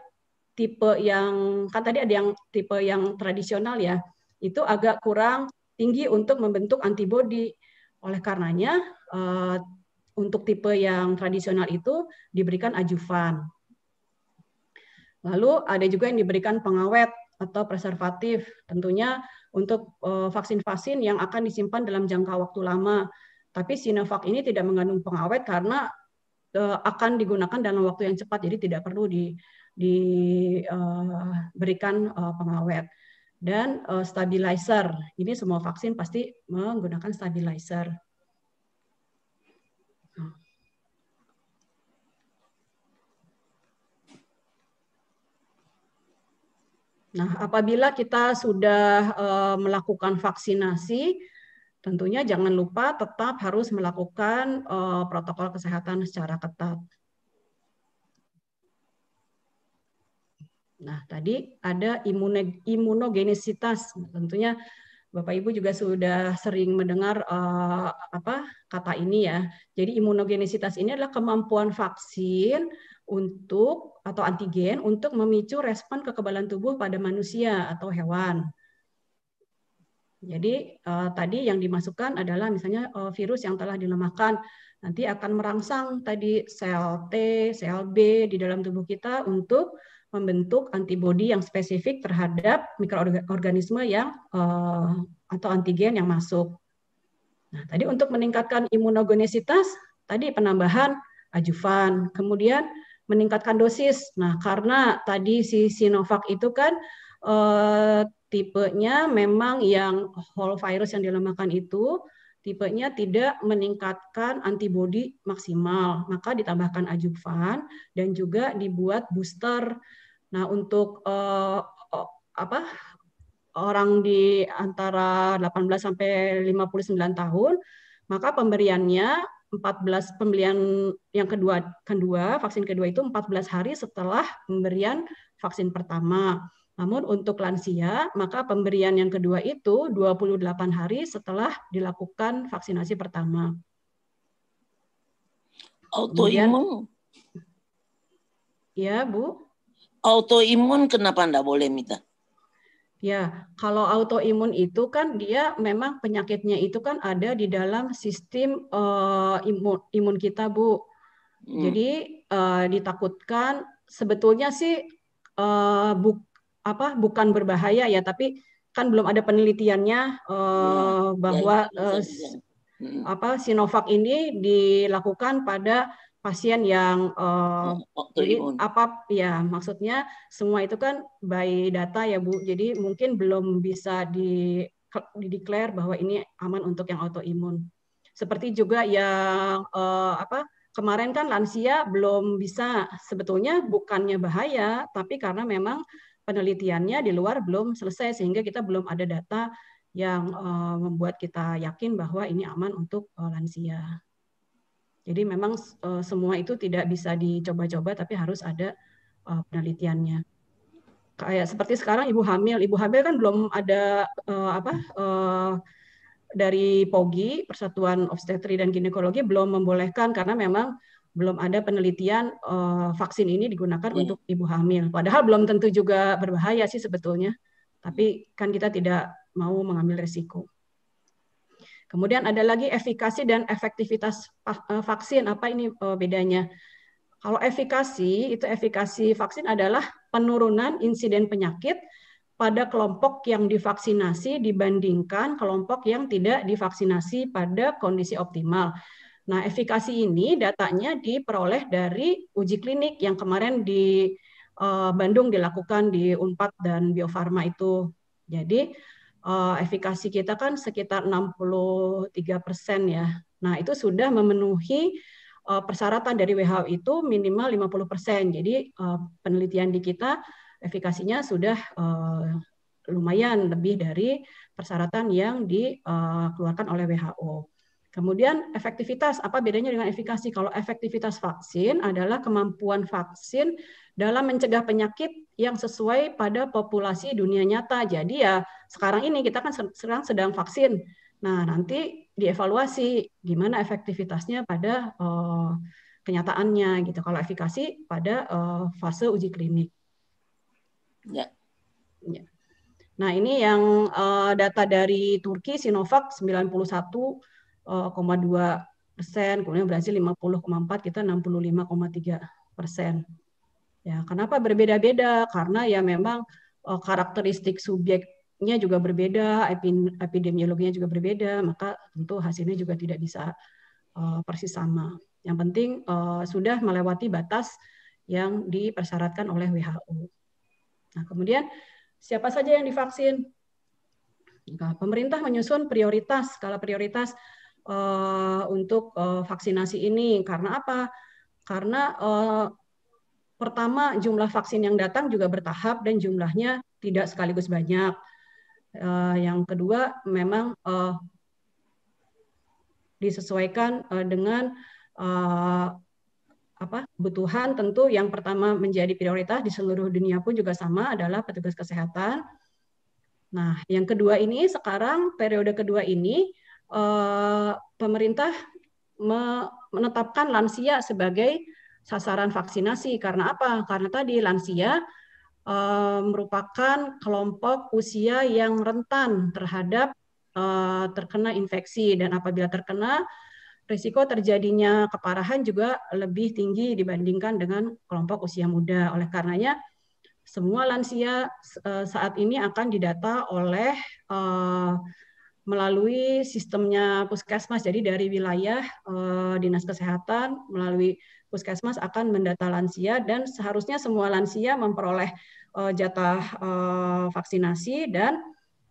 tipe yang, kan tadi ada yang tipe yang tradisional ya, itu agak kurang tinggi untuk membentuk antibodi. Oleh karenanya, untuk tipe yang tradisional itu diberikan ajuvan. Lalu ada juga yang diberikan pengawet atau preservatif, tentunya untuk vaksin-vaksin yang akan disimpan dalam jangka waktu lama. Tapi Sinovac ini tidak mengandung pengawet karena akan digunakan dalam waktu yang cepat, jadi tidak perlu diberikan pengawet. Dan stabilizer, ini semua vaksin pasti menggunakan stabilizer. Nah, apabila kita sudah melakukan vaksinasi, tentunya jangan lupa tetap harus melakukan protokol kesehatan secara ketat. Nah, tadi ada imunogenisitas. Tentunya Bapak Ibu juga sudah sering mendengar kata ini ya. Jadi imunogenisitas ini adalah kemampuan vaksin untuk atau antigen untuk memicu respon kekebalan tubuh pada manusia atau hewan. Jadi tadi yang dimasukkan adalah misalnya virus yang telah dilemahkan, nanti akan merangsang tadi sel T, sel B di dalam tubuh kita untuk membentuk antibodi yang spesifik terhadap mikroorganisme yang atau antigen yang masuk. Nah, tadi untuk meningkatkan imunogenisitas, tadi penambahan ajuvan, kemudian meningkatkan dosis. Nah, karena tadi si Sinovac itu kan tipenya memang yang whole virus yang dilemahkan itu, tipenya tidak meningkatkan antibodi maksimal, maka ditambahkan ajuvan dan juga dibuat booster. Nah, untuk orang di antara 18 sampai 59 tahun, maka pemberiannya 14 pemberian yang kedua vaksin kedua itu 14 hari setelah pemberian vaksin pertama. Namun untuk lansia, maka pemberian yang kedua itu 28 hari setelah dilakukan vaksinasi pertama. Autoimun? Ya, Bu. Autoimun kenapa enggak boleh, Mita? Ya, kalau autoimun itu kan dia memang penyakitnya itu kan ada di dalam sistem imun kita, Bu. Jadi ditakutkan sebetulnya sih bukan berbahaya ya, tapi kan belum ada penelitiannya bahwa Sinovac ini dilakukan pada pasien yang jadi ya maksudnya semua itu kan by data ya Bu, jadi mungkin belum bisa dideklar bahwa ini aman untuk yang autoimun. Seperti juga yang kemarin kan lansia belum bisa, sebetulnya bukannya bahaya, tapi karena memang penelitiannya di luar belum selesai sehingga kita belum ada data yang membuat kita yakin bahwa ini aman untuk lansia. Jadi memang semua itu tidak bisa dicoba-coba, tapi harus ada penelitiannya. Kayak seperti sekarang ibu hamil kan belum ada dari POGI, Persatuan Obstetri dan Ginekologi belum membolehkan karena memang belum ada penelitian vaksin ini digunakan untuk ibu hamil. Padahal belum tentu juga berbahaya sih sebetulnya, tapi kan kita tidak mau mengambil resiko. Kemudian ada lagi efikasi dan efektivitas vaksin. Apa ini bedanya? Kalau efikasi vaksin adalah penurunan insiden penyakit pada kelompok yang divaksinasi dibandingkan kelompok yang tidak divaksinasi pada kondisi optimal. Nah, efikasi ini datanya diperoleh dari uji klinik yang kemarin di Bandung dilakukan di Unpad dan Bio Farma itu. Jadi, efikasi kita kan sekitar 63% ya. Nah, itu sudah memenuhi persyaratan dari WHO itu minimal 50%. Jadi, penelitian di kita efikasinya sudah lumayan lebih dari persyaratan yang dikeluarkan oleh WHO. Kemudian efektivitas, apa bedanya dengan efikasi? Kalau efektivitas vaksin adalah kemampuan vaksin dalam mencegah penyakit yang sesuai pada populasi dunia nyata. Jadi ya sekarang ini kita kan sedang vaksin. Nah, nanti dievaluasi gimana efektivitasnya pada kenyataannya gitu. Kalau efikasi pada fase uji klinik. Ya. Ya. Nah, ini yang data dari Turki, Sinovac 91,2%, kemudian Brazil 50,4%, kita 65,3%. Ya, kenapa berbeda-beda? Karena ya memang karakteristik subjeknya juga berbeda, epidemiologinya juga berbeda, maka tentu hasilnya juga tidak bisa persis sama. Yang penting sudah melewati batas yang dipersyaratkan oleh WHO. Nah, kemudian siapa saja yang divaksin? Nah, pemerintah menyusun prioritas, skala prioritas untuk vaksinasi ini. Karena apa? Karena pertama jumlah vaksin yang datang juga bertahap dan jumlahnya tidak sekaligus banyak. Yang kedua memang disesuaikan dengan kebutuhan. Tentu yang pertama menjadi prioritas di seluruh dunia pun juga sama adalah petugas kesehatan. Nah, yang kedua ini sekarang periode kedua ini pemerintah menetapkan lansia sebagai sasaran vaksinasi. Karena apa? Karena tadi lansia merupakan kelompok usia yang rentan terhadap terkena infeksi, dan apabila terkena, risiko terjadinya keparahan juga lebih tinggi dibandingkan dengan kelompok usia muda. Oleh karenanya, semua lansia saat ini akan didata oleh melalui sistemnya Puskesmas. Jadi dari wilayah Dinas Kesehatan melalui Puskesmas akan mendata lansia, dan seharusnya semua lansia memperoleh jatah vaksinasi, dan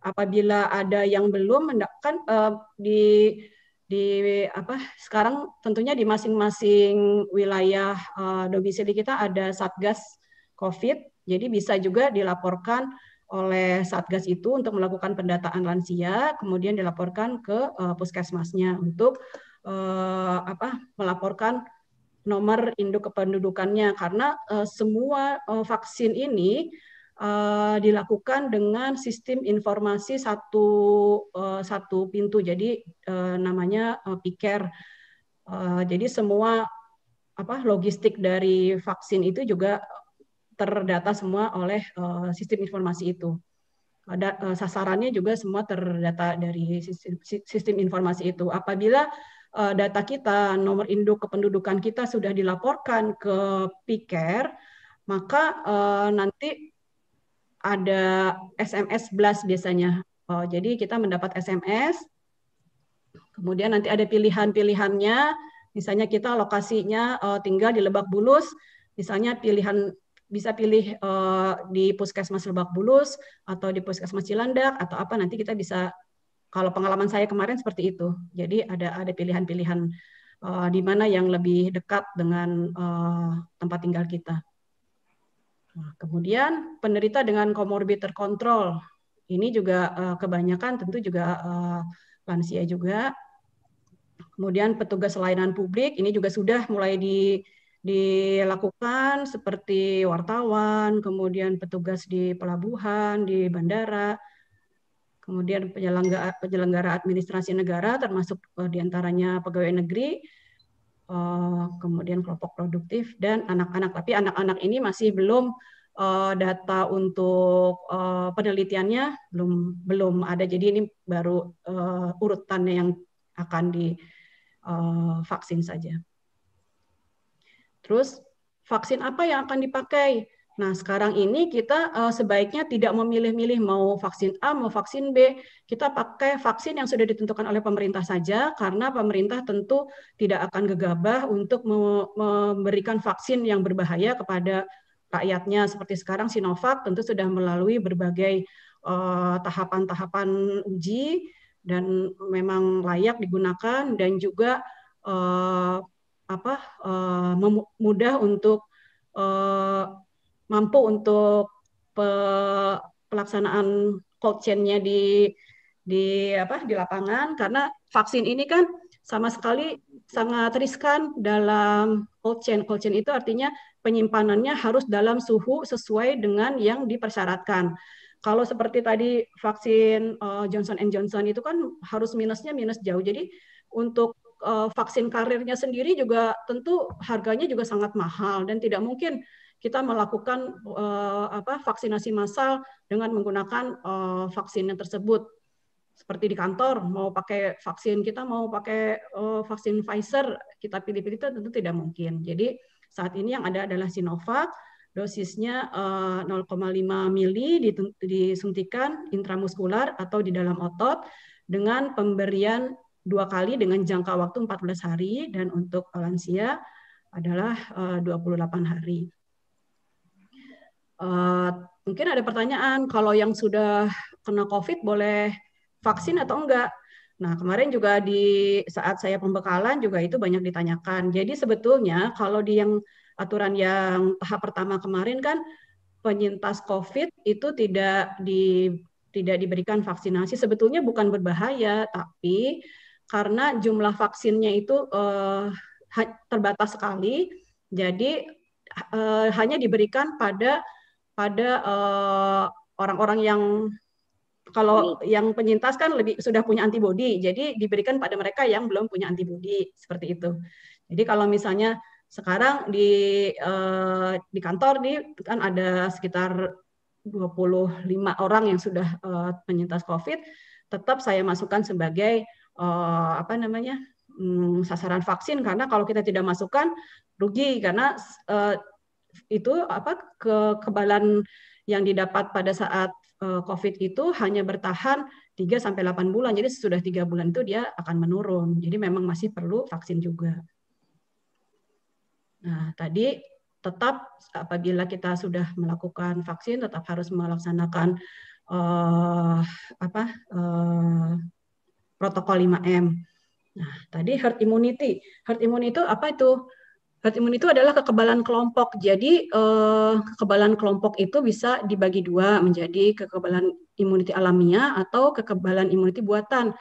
apabila ada yang belum mendapatkan sekarang tentunya di masing-masing wilayah domisili kita ada Satgas COVID, jadi bisa juga dilaporkan oleh Satgas itu untuk melakukan pendataan lansia, kemudian dilaporkan ke puskesmasnya untuk melaporkan nomor induk kependudukannya, karena semua vaksin ini dilakukan dengan sistem informasi satu pintu, jadi namanya PICARE. Jadi semua logistik dari vaksin itu juga terdata semua oleh sistem informasi itu. Ada sasarannya juga semua terdata dari sistem informasi itu. Apabila data kita, nomor induk kependudukan kita sudah dilaporkan ke PICARE, maka nanti ada SMS blast biasanya. Jadi kita mendapat SMS, kemudian nanti ada pilihan-pilihannya. Misalnya kita lokasinya tinggal di Lebak Bulus, misalnya bisa pilih di Puskesmas Lebak Bulus atau di Puskesmas Cilandak atau apa, nanti kita bisa, kalau pengalaman saya kemarin seperti itu. Jadi ada pilihan-pilihan di mana yang lebih dekat dengan tempat tinggal kita. Nah, kemudian penderita dengan komorbid terkontrol, ini juga kebanyakan tentu juga lansia juga. Kemudian petugas layanan publik, ini juga sudah mulai dilakukan seperti wartawan, kemudian petugas di pelabuhan, di bandara, kemudian penyelenggara administrasi negara, termasuk diantaranya pegawai negeri, kemudian kelompok produktif, dan anak-anak. Tapi anak-anak ini masih belum data untuk penelitiannya belum ada. Jadi ini baru urutannya yang akan divaksin saja. Terus vaksin apa yang akan dipakai? Nah, sekarang ini kita sebaiknya tidak memilih-milih mau vaksin A, mau vaksin B. Kita pakai vaksin yang sudah ditentukan oleh pemerintah saja, karena pemerintah tentu tidak akan gegabah untuk memberikan vaksin yang berbahaya kepada rakyatnya. Seperti sekarang Sinovac tentu sudah melalui berbagai tahapan-tahapan uji dan memang layak digunakan dan juga mudah untuk mampu untuk pelaksanaan cold chain-nya di lapangan, karena vaksin ini kan sama sekali sangat riskan dalam cold chain. Cold chain itu artinya penyimpanannya harus dalam suhu sesuai dengan yang dipersyaratkan. Kalau seperti tadi vaksin Johnson & Johnson itu kan harus minus jauh. Jadi untuk vaksin karirnya sendiri juga tentu harganya juga sangat mahal dan tidak mungkin kita melakukan vaksinasi massal dengan menggunakan vaksinnya tersebut. Seperti di kantor, mau pakai vaksin, kita mau pakai vaksin Pfizer, kita pilih-pilih itu tentu tidak mungkin. Jadi saat ini yang ada adalah Sinovac, dosisnya 0,5 mili disuntikan intramuskular atau di dalam otot dengan pemberian 2 kali dengan jangka waktu 14 hari, dan untuk lansia adalah 28 hari. Mungkin ada pertanyaan, kalau yang sudah kena COVID boleh vaksin atau enggak? Nah, kemarin juga di saat saya pembekalan juga itu banyak ditanyakan. Jadi sebetulnya kalau di yang aturan yang tahap pertama kemarin kan penyintas COVID itu tidak diberikan vaksinasi. Sebetulnya bukan berbahaya, tapi karena jumlah vaksinnya itu terbatas sekali, jadi hanya diberikan pada orang-orang yang, kalau yang penyintas kan sudah punya antibodi, jadi diberikan pada mereka yang belum punya antibodi, seperti itu. Jadi kalau misalnya sekarang di kantor nih kan ada sekitar 25 orang yang sudah penyintas COVID, tetap saya masukkan sebagai sasaran vaksin, karena kalau kita tidak masukkan rugi, karena itu kekebalan yang didapat pada saat COVID itu hanya bertahan 3-8 bulan. Jadi sesudah 3 bulan itu dia akan menurun. Jadi memang masih perlu vaksin juga. Nah, tadi tetap apabila kita sudah melakukan vaksin tetap harus melaksanakan protokol 5M. Nah, tadi herd immunity. Herd immunity itu apa itu? Herd immunity itu adalah kekebalan kelompok. Jadi kekebalan kelompok itu bisa dibagi dua, menjadi kekebalan imuniti alamiah atau kekebalan imuniti buatan.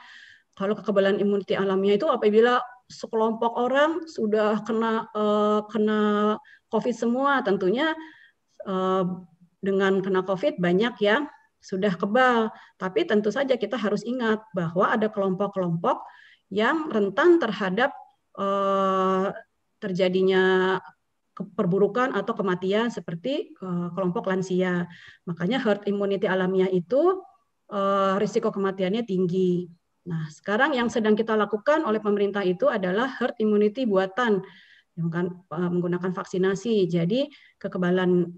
Kalau kekebalan imuniti alamiah itu apabila sekelompok orang sudah kena COVID semua, tentunya dengan kena COVID banyak yang sudah kebal. Tapi tentu saja kita harus ingat bahwa ada kelompok-kelompok yang rentan terhadap terjadinya perburukan atau kematian seperti kelompok lansia. Makanya herd immunity alamiah itu risiko kematiannya tinggi. Nah, sekarang yang sedang kita lakukan oleh pemerintah itu adalah herd immunity buatan, menggunakan vaksinasi. Jadi kekebalan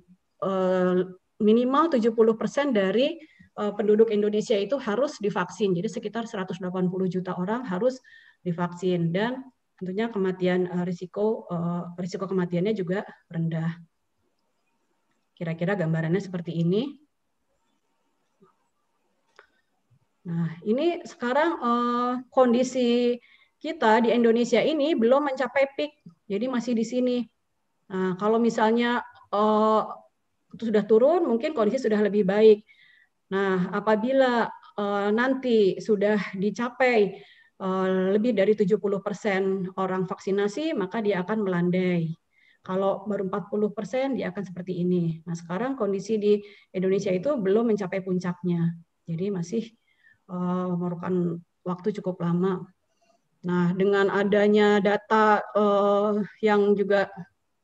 minimal 70% dari penduduk Indonesia itu harus divaksin. Jadi sekitar 180 juta orang harus divaksin, dan tentunya kematian risiko kematiannya juga rendah. Kira-kira gambarannya seperti ini. Nah, ini sekarang kondisi kita di Indonesia ini belum mencapai peak, jadi masih di sini. Nah, kalau misalnya itu sudah turun, mungkin kondisi sudah lebih baik. Nah, apabila nanti sudah dicapai lebih dari 70% orang vaksinasi, maka dia akan melandai. Kalau baru 40%, dia akan seperti ini. Nah, sekarang kondisi di Indonesia itu belum mencapai puncaknya. Jadi masih memerlukan waktu cukup lama. Nah, dengan adanya data yang juga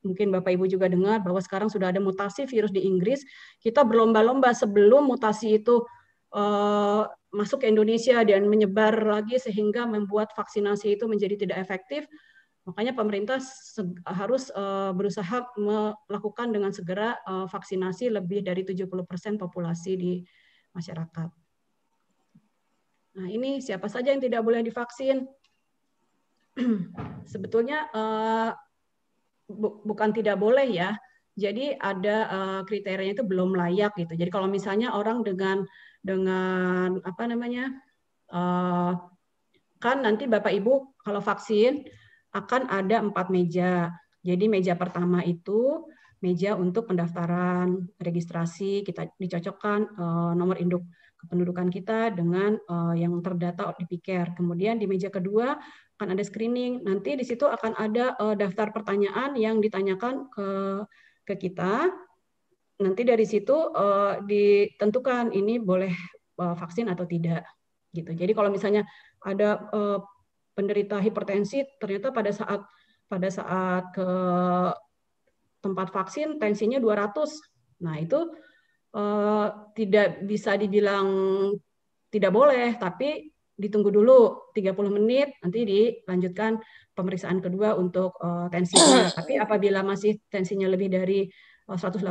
mungkin Bapak Ibu juga dengar bahwa sekarang sudah ada mutasi virus di Inggris, kita berlomba-lomba sebelum mutasi itu masuk ke Indonesia dan menyebar lagi sehingga membuat vaksinasi itu menjadi tidak efektif. Makanya pemerintah harus berusaha melakukan dengan segera vaksinasi lebih dari 70% populasi di masyarakat. Nah, ini siapa saja yang tidak boleh divaksin? Sebetulnya bukan tidak boleh ya. Jadi ada kriterianya itu belum layak gitu. Jadi kalau misalnya orang dengan apa namanya, kan nanti Bapak Ibu kalau vaksin akan ada 4 meja. Jadi meja pertama itu meja untuk pendaftaran, registrasi, kita dicocokkan nomor induk kependudukan kita dengan yang terdata di PIKER. Kemudian di meja kedua akan ada screening. Nanti di situ akan ada daftar pertanyaan yang ditanyakan ke kita. Nanti dari situ ditentukan ini boleh vaksin atau tidak. Gitu. Jadi kalau misalnya ada penderita hipertensi, ternyata pada saat ke tempat vaksin tensinya 200. Nah, itu tidak bisa dibilang tidak boleh, tapi ditunggu dulu 30 menit, nanti dilanjutkan pemeriksaan kedua untuk tensinya. Tapi apabila masih tensinya lebih dari 180,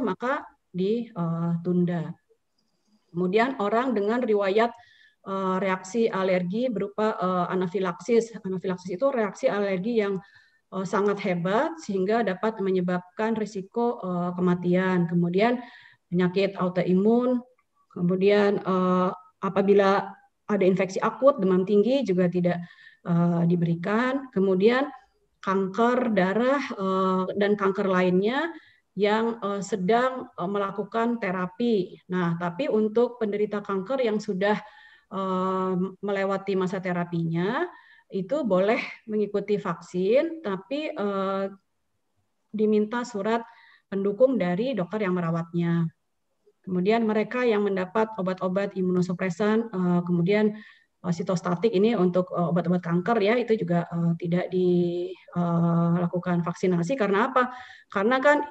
maka ditunda. Kemudian orang dengan riwayat reaksi alergi berupa anafilaksis. Anafilaksis itu reaksi alergi yang sangat hebat sehingga dapat menyebabkan risiko kematian. Kemudian penyakit autoimun, kemudian apabila ada infeksi akut, demam tinggi juga tidak diberikan. Kemudian kanker darah dan kanker lainnya yang sedang melakukan terapi. Nah, tapi untuk penderita kanker yang sudah melewati masa terapinya, itu boleh mengikuti vaksin, tapi diminta surat pendukung dari dokter yang merawatnya. Kemudian mereka yang mendapat obat-obat imunosupresan, kemudian sitostatik ini untuk obat-obat kanker ya, itu juga tidak dilakukan vaksinasi. Karena apa? Karena kan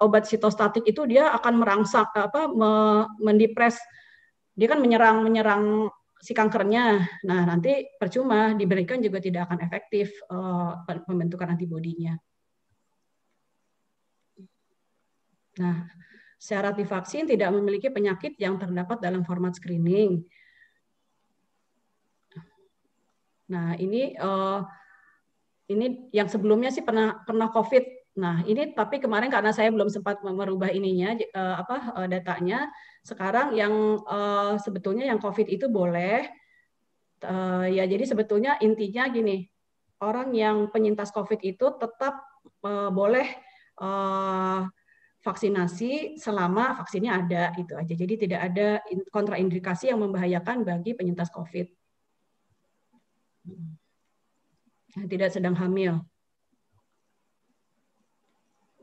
obat sitostatik itu dia akan merangsang mendepres, dia kan menyerang si kankernya. Nah, nanti percuma diberikan juga tidak akan efektif pembentukan antibodinya. Nah, syarat divaksin tidak memiliki penyakit yang terdapat dalam format screening. Nah, ini yang sebelumnya sih pernah COVID. Nah, ini tapi kemarin karena saya belum sempat merubah ininya datanya. Sekarang yang sebetulnya yang COVID itu boleh. Ya, jadi sebetulnya intinya gini, orang yang penyintas COVID itu tetap boleh vaksinasi selama vaksinnya ada, itu aja. Jadi tidak ada kontraindikasi yang membahayakan bagi penyintas COVID. Tidak sedang hamil.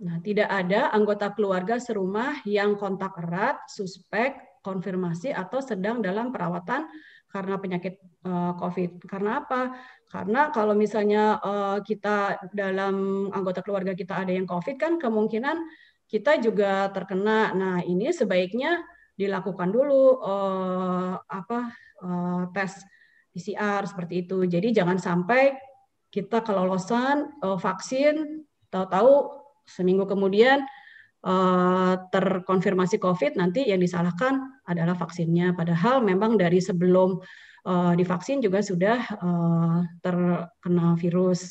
Nah, tidak ada anggota keluarga serumah yang kontak erat, suspek, konfirmasi, atau sedang dalam perawatan karena penyakit COVID. Karena apa? Karena kalau misalnya kita dalam anggota keluarga kita ada yang COVID, kan kemungkinan kita juga terkena. Nah, ini sebaiknya dilakukan dulu tes PCR seperti itu. Jadi jangan sampai kita kelolosan vaksin, tahu-tahu seminggu kemudian terkonfirmasi COVID, nanti yang disalahkan adalah vaksinnya. Padahal memang dari sebelum divaksin juga sudah terkena virus.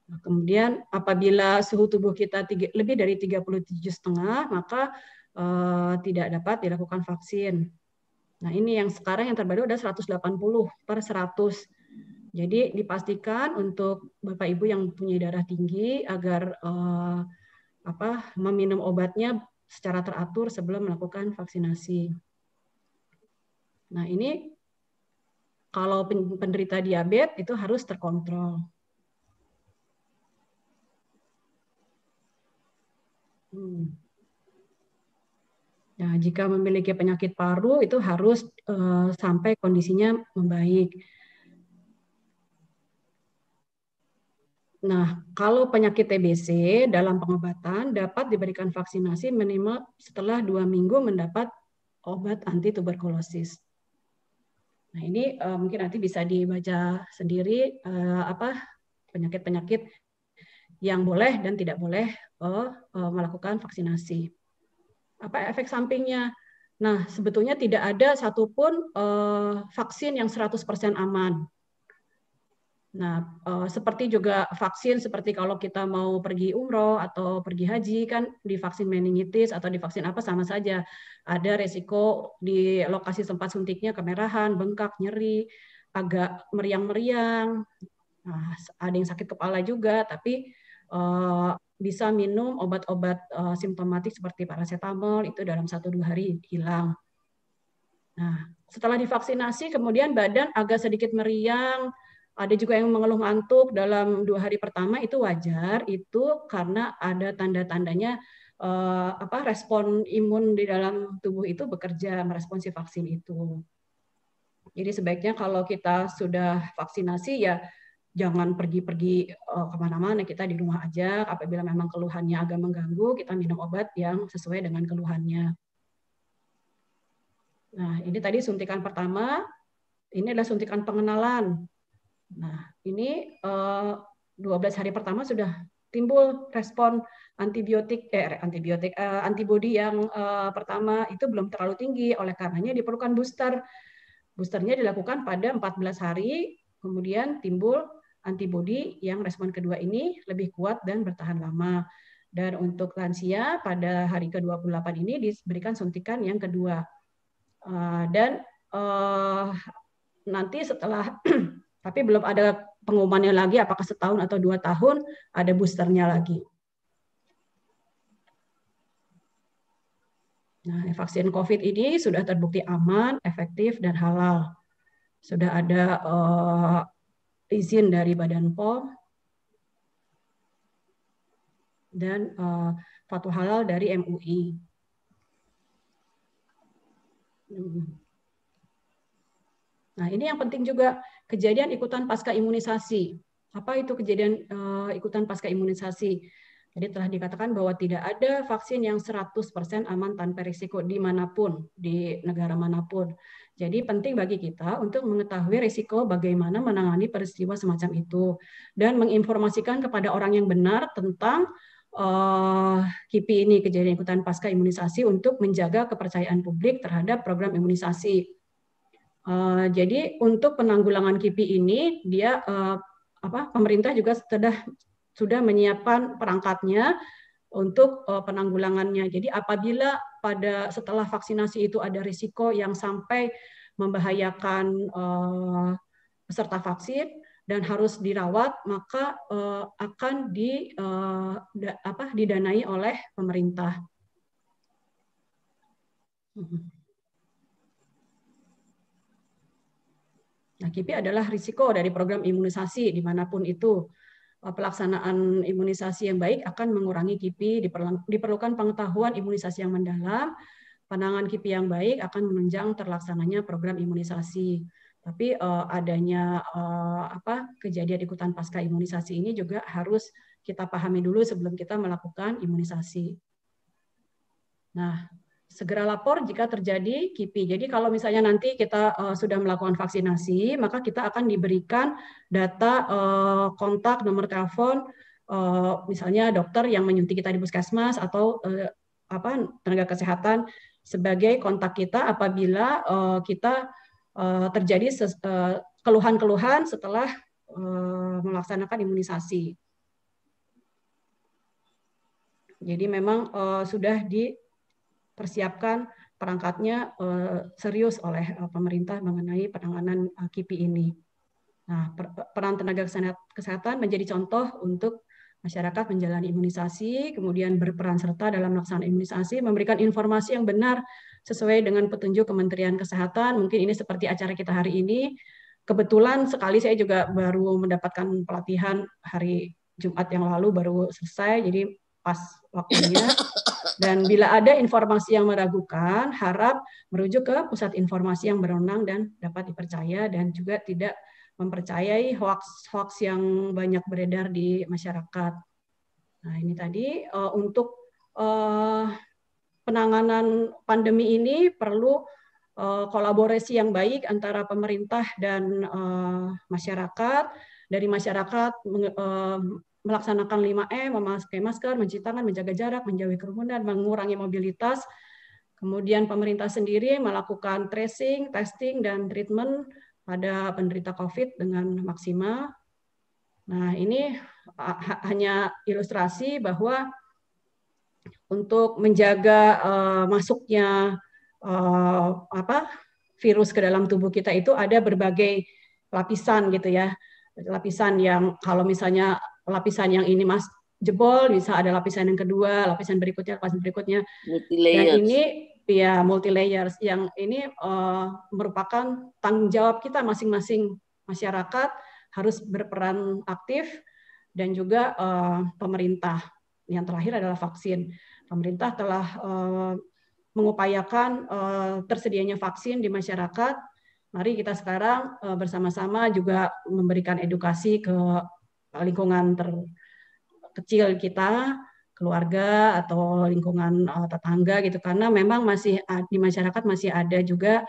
Kemudian apabila suhu tubuh kita lebih dari 37,5, maka tidak dapat dilakukan vaksin. Nah, ini yang sekarang yang terbaru ada 180/100. Jadi dipastikan untuk Bapak Ibu yang punya darah tinggi agar meminum obatnya secara teratur sebelum melakukan vaksinasi. Nah, ini kalau penderita diabetes itu harus terkontrol. Nah, jika memiliki penyakit paru itu harus sampai kondisinya membaik. Nah, kalau penyakit TBC dalam pengobatan dapat diberikan vaksinasi minimal setelah 2 minggu mendapat obat anti tuberkulosis. Nah, ini mungkin nanti bisa dibaca sendiri penyakit-penyakit yang boleh dan tidak boleh melakukan vaksinasi. Apa efek sampingnya? Nah, sebetulnya tidak ada satupun vaksin yang 100% aman. Nah, seperti juga vaksin, seperti kalau kita mau pergi umroh atau pergi haji, kan divaksin meningitis atau divaksin apa sama saja. Ada resiko di lokasi tempat suntiknya kemerahan, bengkak, nyeri, agak meriang-meriang. Nah, ada yang sakit kepala juga, tapi bisa minum obat-obat simptomatik seperti paracetamol, itu dalam 1-2 hari hilang. Nah, setelah divaksinasi, kemudian badan agak sedikit meriang, ada juga yang mengeluh ngantuk dalam 2 hari pertama, itu wajar, itu karena ada tanda-tandanya respon imun di dalam tubuh itu bekerja merespons vaksin itu. Jadi sebaiknya kalau kita sudah vaksinasi ya jangan pergi-pergi kemana-mana, kita di rumah aja. Apabila memang keluhannya agak mengganggu, kita minum obat yang sesuai dengan keluhannya. Nah, ini tadi suntikan pertama, ini adalah suntikan pengenalan. Nah, ini 12 hari pertama sudah timbul respon antibodi yang pertama itu belum terlalu tinggi, oleh karenanya diperlukan booster. Boosternya dilakukan pada 14 hari, kemudian timbul antibodi yang respon kedua ini lebih kuat dan bertahan lama. Dan untuk lansia pada hari ke-28 ini diberikan suntikan yang kedua. Dan nanti setelah tapi belum ada pengumumannya lagi apakah setahun atau 2 tahun ada boosternya lagi. Nah, vaksin COVID ini sudah terbukti aman, efektif, dan halal. Sudah ada izin dari Badan POM dan fatwa halal dari MUI. Nah, ini yang penting juga, kejadian ikutan pasca imunisasi. Apa itu kejadian ikutan pasca imunisasi? Jadi telah dikatakan bahwa tidak ada vaksin yang 100% aman tanpa risiko dimanapun, di negara manapun. Jadi penting bagi kita untuk mengetahui risiko bagaimana menangani peristiwa semacam itu dan menginformasikan kepada orang yang benar tentang KIPI ini, kejadian ikutan pasca imunisasi, untuk menjaga kepercayaan publik terhadap program imunisasi. Jadi untuk penanggulangan KIPI ini, dia pemerintah juga sudah menyiapkan perangkatnya untuk penanggulangannya. Jadi apabila setelah vaksinasi itu ada risiko yang sampai membahayakan peserta vaksin dan harus dirawat, maka akan didanai oleh pemerintah. Nah, KIPI adalah risiko dari program imunisasi dimanapun itu. Pelaksanaan imunisasi yang baik akan mengurangi KIPI, diperlukan pengetahuan imunisasi yang mendalam, penanganan KIPI yang baik akan menunjang terlaksananya program imunisasi. Tapi adanya kejadian ikutan pasca imunisasi ini juga harus kita pahami dulu sebelum kita melakukan imunisasi. Nah, segera lapor jika terjadi KIPI. Jadi kalau misalnya nanti kita sudah melakukan vaksinasi, maka kita akan diberikan data kontak, nomor telepon, misalnya dokter yang menyuntik kita di puskesmas atau tenaga kesehatan sebagai kontak kita apabila kita terjadi keluhan-keluhan setelah melaksanakan imunisasi. Jadi memang sudah dipersiapkan perangkatnya serius oleh pemerintah mengenai penanganan KIPI ini. Nah, peran tenaga kesehatan menjadi contoh untuk masyarakat menjalani imunisasi, kemudian berperan serta dalam melaksanakan imunisasi, memberikan informasi yang benar sesuai dengan petunjuk Kementerian Kesehatan. Mungkin ini seperti acara kita hari ini. Kebetulan sekali saya juga baru mendapatkan pelatihan hari Jumat yang lalu, baru selesai, jadi pas waktunya. Dan bila ada informasi yang meragukan, harap merujuk ke pusat informasi yang berwenang dan dapat dipercaya, dan juga tidak mempercayai hoax yang banyak beredar di masyarakat. Nah, ini tadi untuk penanganan pandemi ini perlu kolaborasi yang baik antara pemerintah dan masyarakat. dari masyarakat melaksanakan 5M, memakai masker, mencuci tangan, menjaga jarak, menjauhi kerumunan, mengurangi mobilitas. Kemudian pemerintah sendiri melakukan tracing, testing, dan treatment pada penderita COVID dengan maksimal. Nah, ini hanya ilustrasi bahwa untuk menjaga masuknya virus ke dalam tubuh kita itu ada berbagai lapisan gitu ya. Lapisan yang kalau misalnya lapisan yang ini jebol, bisa ada lapisan yang kedua, lapisan berikutnya. Dan ini ya multi layers yang ini merupakan tanggung jawab kita masing-masing masyarakat harus berperan aktif dan juga pemerintah. Yang terakhir adalah vaksin. Pemerintah telah mengupayakan tersedianya vaksin di masyarakat. Mari kita sekarang bersama-sama juga memberikan edukasi ke lingkungan terkecil kita, keluarga atau lingkungan tetangga gitu, karena memang masih di masyarakat masih ada juga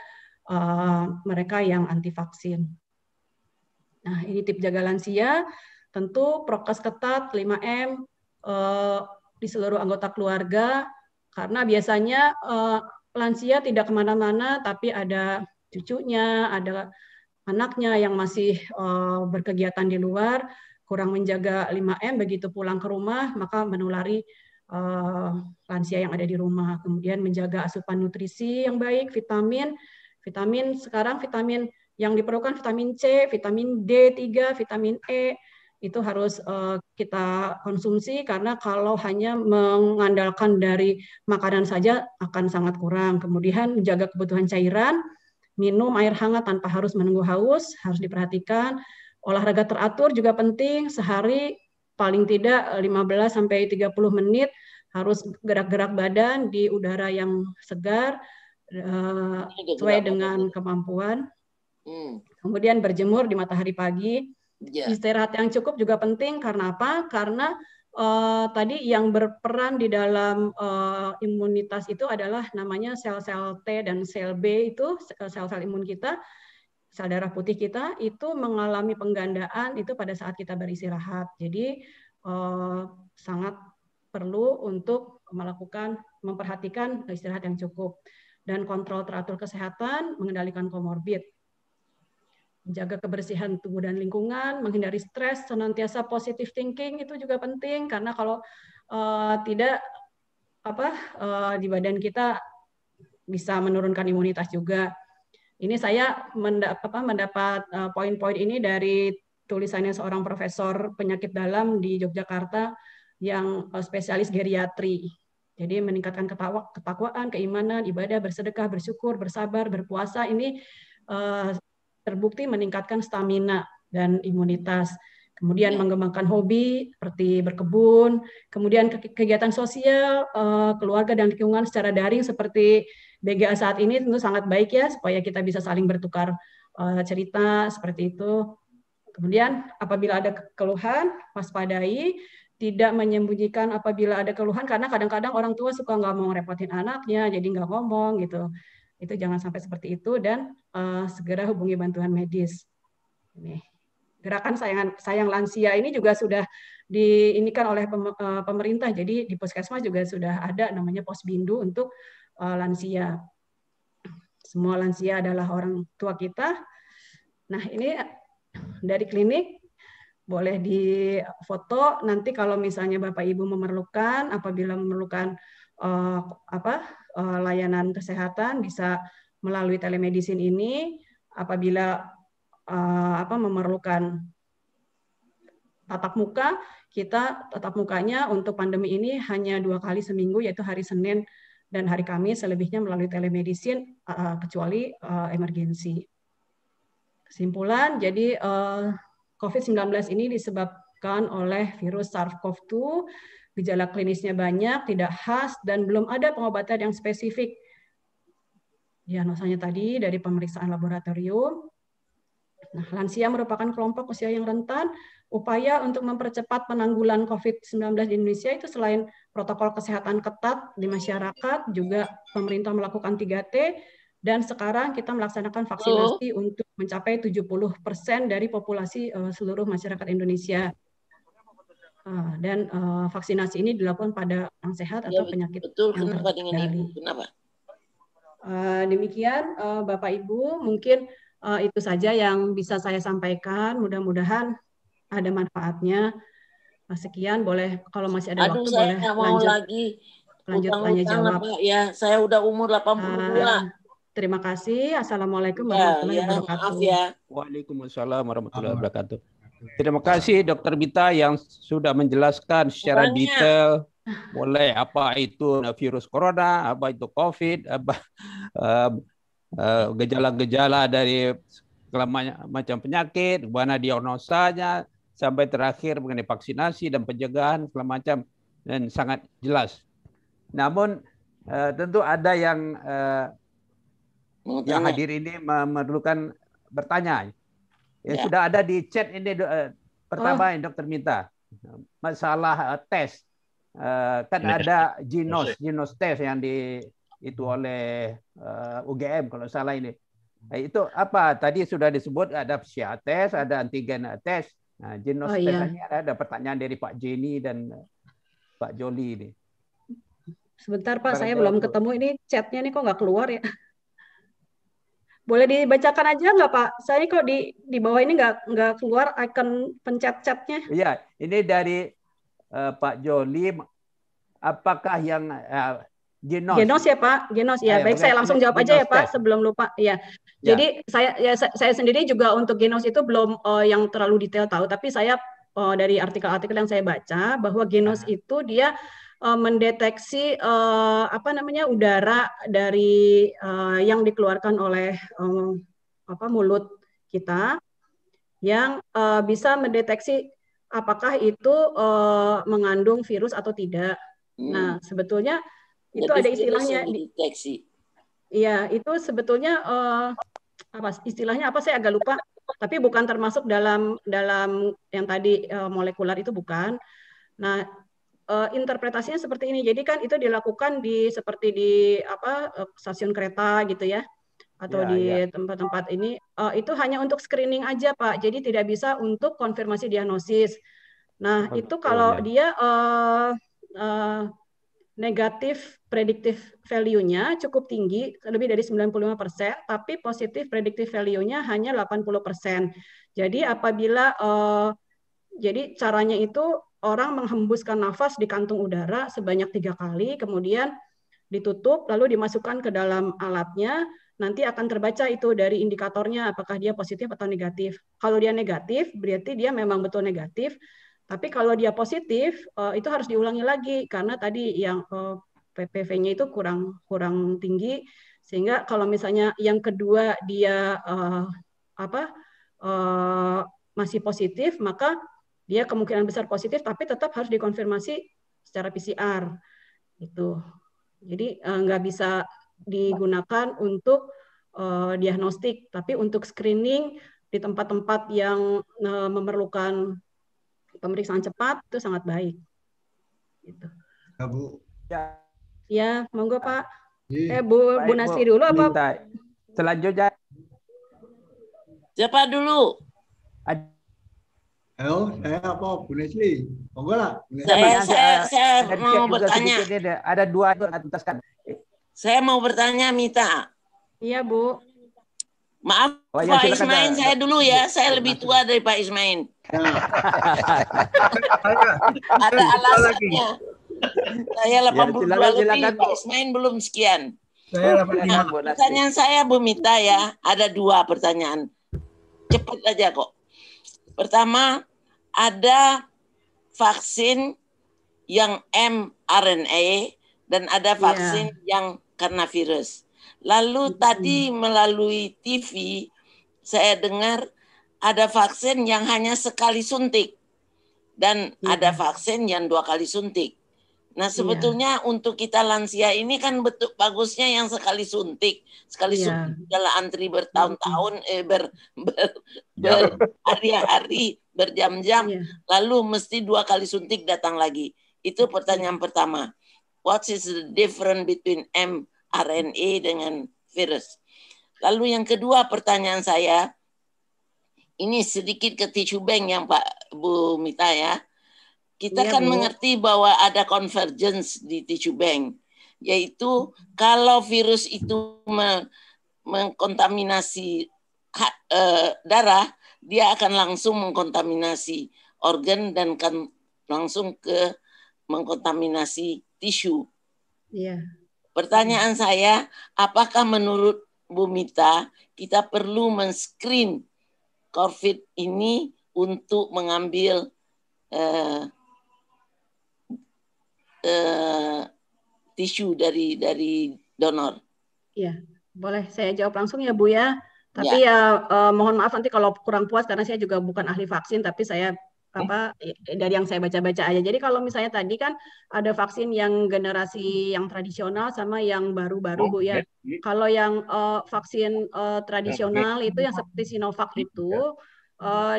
mereka yang anti vaksin. Nah, ini tips jaga lansia, tentu prokes ketat 5M di seluruh anggota keluarga, karena biasanya lansia tidak kemana-mana, tapi ada cucunya, ada anaknya yang masih berkegiatan di luar, kurang menjaga 5M, begitu pulang ke rumah maka menulari lansia yang ada di rumah. Kemudian menjaga asupan nutrisi yang baik, vitamin sekarang vitamin yang diperlukan vitamin C, vitamin D3, vitamin E itu harus kita konsumsi, karena kalau hanya mengandalkan dari makanan saja akan sangat kurang. Kemudian menjaga kebutuhan cairan, minum air hangat tanpa harus menunggu haus, harus diperhatikan. Olahraga teratur juga penting, sehari paling tidak 15-30 menit harus gerak-gerak badan di udara yang segar, sesuai dengan kemampuan. Kemudian berjemur di matahari pagi. Istirahat yang cukup juga penting, karena apa? Karena tadi yang berperan di dalam imunitas itu adalah namanya sel-sel T dan sel B, itu sel-sel imun kita, sel darah putih kita itu mengalami penggandaan itu pada saat kita beristirahat. Jadi sangat perlu untuk memperhatikan istirahat yang cukup dan kontrol teratur kesehatan, mengendalikan komorbid, menjaga kebersihan tubuh dan lingkungan, menghindari stres, senantiasa positive thinking itu juga penting, karena kalau tidak di badan kita bisa menurunkan imunitas juga. Ini saya mendapat poin-poin ini dari tulisannya seorang profesor penyakit dalam di Yogyakarta yang spesialis geriatri. Jadi meningkatkan ketakwaan, keimanan, ibadah, bersedekah, bersyukur, bersabar, berpuasa, ini terbukti meningkatkan stamina dan imunitas. Kemudian mengembangkan hobi seperti berkebun, kemudian kegiatan sosial, keluarga dan lingkungan secara daring seperti BGA saat ini tentu sangat baik ya, supaya kita bisa saling bertukar cerita seperti itu. Kemudian apabila ada keluhan, waspadai, tidak menyembunyikan apabila ada keluhan, karena kadang-kadang orang tua suka nggak mau ngerepotin anaknya, jadi nggak ngomong gitu. Itu jangan sampai seperti itu, dan segera hubungi bantuan medis. Ini. Gerakan sayang lansia ini juga sudah diinikan oleh pemerintah, jadi di puskesmas juga sudah ada namanya Posbindu untuk lansia. Semua lansia adalah orang tua kita. Nah, ini dari klinik, boleh difoto. Nanti kalau misalnya Bapak Ibu memerlukan, apabila memerlukan layanan kesehatan, bisa melalui telemedicine ini. Apabila memerlukan tatap muka, kita tatap mukanya untuk pandemi ini hanya 2 kali seminggu, yaitu hari Senin dan hari Kamis, selebihnya melalui telemedicine kecuali emergensi. Kesimpulan, jadi COVID-19 ini disebabkan oleh virus SARS-CoV-2, gejala klinisnya banyak, tidak khas, dan belum ada pengobatan yang spesifik. Diagnosanya tadi dari pemeriksaan laboratorium. Nah, lansia merupakan kelompok usia yang rentan. Upaya untuk mempercepat penanggulangan COVID-19 di Indonesia itu selain protokol kesehatan ketat di masyarakat, juga pemerintah melakukan 3T, Dan sekarang kita melaksanakan vaksinasi untuk mencapai 70% dari populasi seluruh masyarakat Indonesia. Dan vaksinasi ini dilakukan pada orang sehat atau penyakit yang kenapa dengan Ibu? Kenapa? Demikian Bapak Ibu, mungkin itu saja yang bisa saya sampaikan. Mudah-mudahan ada manfaatnya. Sekian, boleh kalau masih ada waktu boleh lanjut tanya jawab. Pak, ya, saya udah umur 82. Terima kasih. Assalamualaikum warahmatullahi wabarakatuh. Maaf ya. Waalaikumsalam warahmatullahi wabarakatuh. Terima kasih Dr. Mita yang sudah menjelaskan secara detail mulai apa itu virus corona, apa itu COVID, apa gejala-gejala dari macam penyakit, mana diagnosanya, sampai terakhir mengenai vaksinasi dan pencegahan segala macam, dan sangat jelas. Namun tentu ada yang hadir ini memerlukan bertanya. Sudah ada di chat ini pertama Dr. Mita, masalah tes. Kan ada Ginos tes yang itu oleh UGM kalau salah ini. Itu apa? Tadi sudah disebut ada PCR tes, ada antigen tes. Nah, Ginos tes ini ada pertanyaan dari Pak Jenny dan Pak Joli ini. Sebentar Pak, saya belum ketemu ini chatnya nih kok nggak keluar ya. Boleh dibacakan aja nggak Pak? Saya kok di bawah ini nggak keluar icon pencet chatnya. Iya, ini dari Pak Joli. Apakah yang Genos ya Pak? Genos ya. Baik, saya langsung jawab aja ya Pak sebelum lupa. Ya. Jadi saya sendiri juga untuk Genos itu belum yang terlalu detail tahu, tapi saya dari artikel-artikel yang saya baca bahwa Genos itu dia mendeteksi udara dari yang dikeluarkan oleh mulut kita yang bisa mendeteksi apakah itu mengandung virus atau tidak. Nah, sebetulnya itu ada istilahnya. Iya, itu sebetulnya istilahnya apa saya agak lupa. Tapi bukan termasuk dalam yang tadi molekular itu bukan. Nah, interpretasinya seperti ini. Jadi kan itu dilakukan seperti di stasiun kereta gitu ya, atau di tempat-tempat ini. Itu hanya untuk screening aja Pak. Jadi tidak bisa untuk konfirmasi diagnosis. Nah, itu kalau dia negatif predictive value-nya cukup tinggi, lebih dari 95%, tapi positif predictive value-nya hanya 80%. Jadi apabila jadi caranya itu orang menghembuskan nafas di kantung udara sebanyak 3 kali, kemudian ditutup, lalu dimasukkan ke dalam alatnya, nanti akan terbaca itu dari indikatornya apakah dia positif atau negatif. Kalau dia negatif, berarti dia memang betul negatif. Tapi kalau dia positif, itu harus diulangi lagi karena tadi yang PPV-nya itu kurang tinggi, sehingga kalau misalnya yang kedua dia masih positif, maka dia kemungkinan besar positif, tapi tetap harus dikonfirmasi secara PCR. Gitu. Jadi nggak bisa digunakan untuk diagnostik, tapi untuk screening di tempat-tempat yang memerlukan pemeriksaan cepat itu sangat baik. Gitu. Ya, Bu. Ya, monggo Pak. Bu Nasri dulu apa? Selanjutnya. Siapa dulu? Halo, saya apa? Bu Nesli. Monggo lah. Saya mau bertanya. Ada 2 itu ataskan. Saya mau bertanya, Mita. Iya, Bu. Maaf, Pak Ismail, saya dulu ya. Saya lebih tua dari Pak Ismail. Ada alasannya. Saya 82 lebih, Pak Ismail belum sekian. Pertanyaan saya, Bu Mita ya, ada 2 pertanyaan. Cepat aja kok. Pertama, ada vaksin yang mRNA dan ada vaksin yang karena virus. Lalu tadi melalui TV saya dengar ada vaksin yang hanya sekali suntik dan ada vaksin yang 2 kali suntik. Nah sebetulnya untuk kita lansia ini kan betul bagusnya yang sekali suntik. Sekali suntik adalah antri bertahun-tahun, berhari-hari, berjam-jam, lalu mesti 2 kali suntik datang lagi. Itu pertanyaan pertama. What is the difference between mRNA dengan virus. Lalu yang kedua pertanyaan saya, ini sedikit ke tissue bank yang Pak Bu Mita ya. Kita kan mengerti bahwa ada convergence di tissue bank, yaitu kalau virus itu mengkontaminasi darah, dia akan langsung mengkontaminasi organ dan kan langsung ke mengkontaminasi tisu. Iya. Pertanyaan saya, apakah menurut Bu Mita kita perlu men-screen COVID ini untuk mengambil tisu dari donor? Iya, boleh saya jawab langsung ya Bu ya. Tapi ya mohon maaf nanti kalau kurang puas karena saya juga bukan ahli vaksin, tapi saya dari yang saya baca-baca aja. Jadi kalau misalnya tadi kan ada vaksin yang generasi yang tradisional sama yang baru-baru Bu ya. Kalau yang vaksin tradisional itu yang seperti Sinovac itu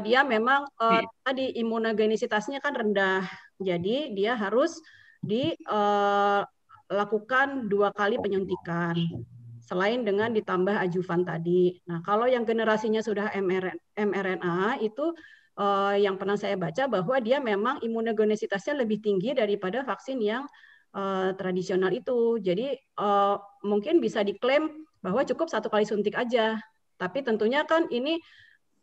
dia memang tadi imunogenisitasnya kan rendah. Jadi dia harus dilakukan 2 kali penyuntikan. Selain dengan ditambah ajuvan tadi. Nah, kalau yang generasinya sudah mRNA itu yang pernah saya baca bahwa dia memang imunogenisitasnya lebih tinggi daripada vaksin yang tradisional itu. Jadi mungkin bisa diklaim bahwa cukup 1 kali suntik aja. Tapi tentunya kan ini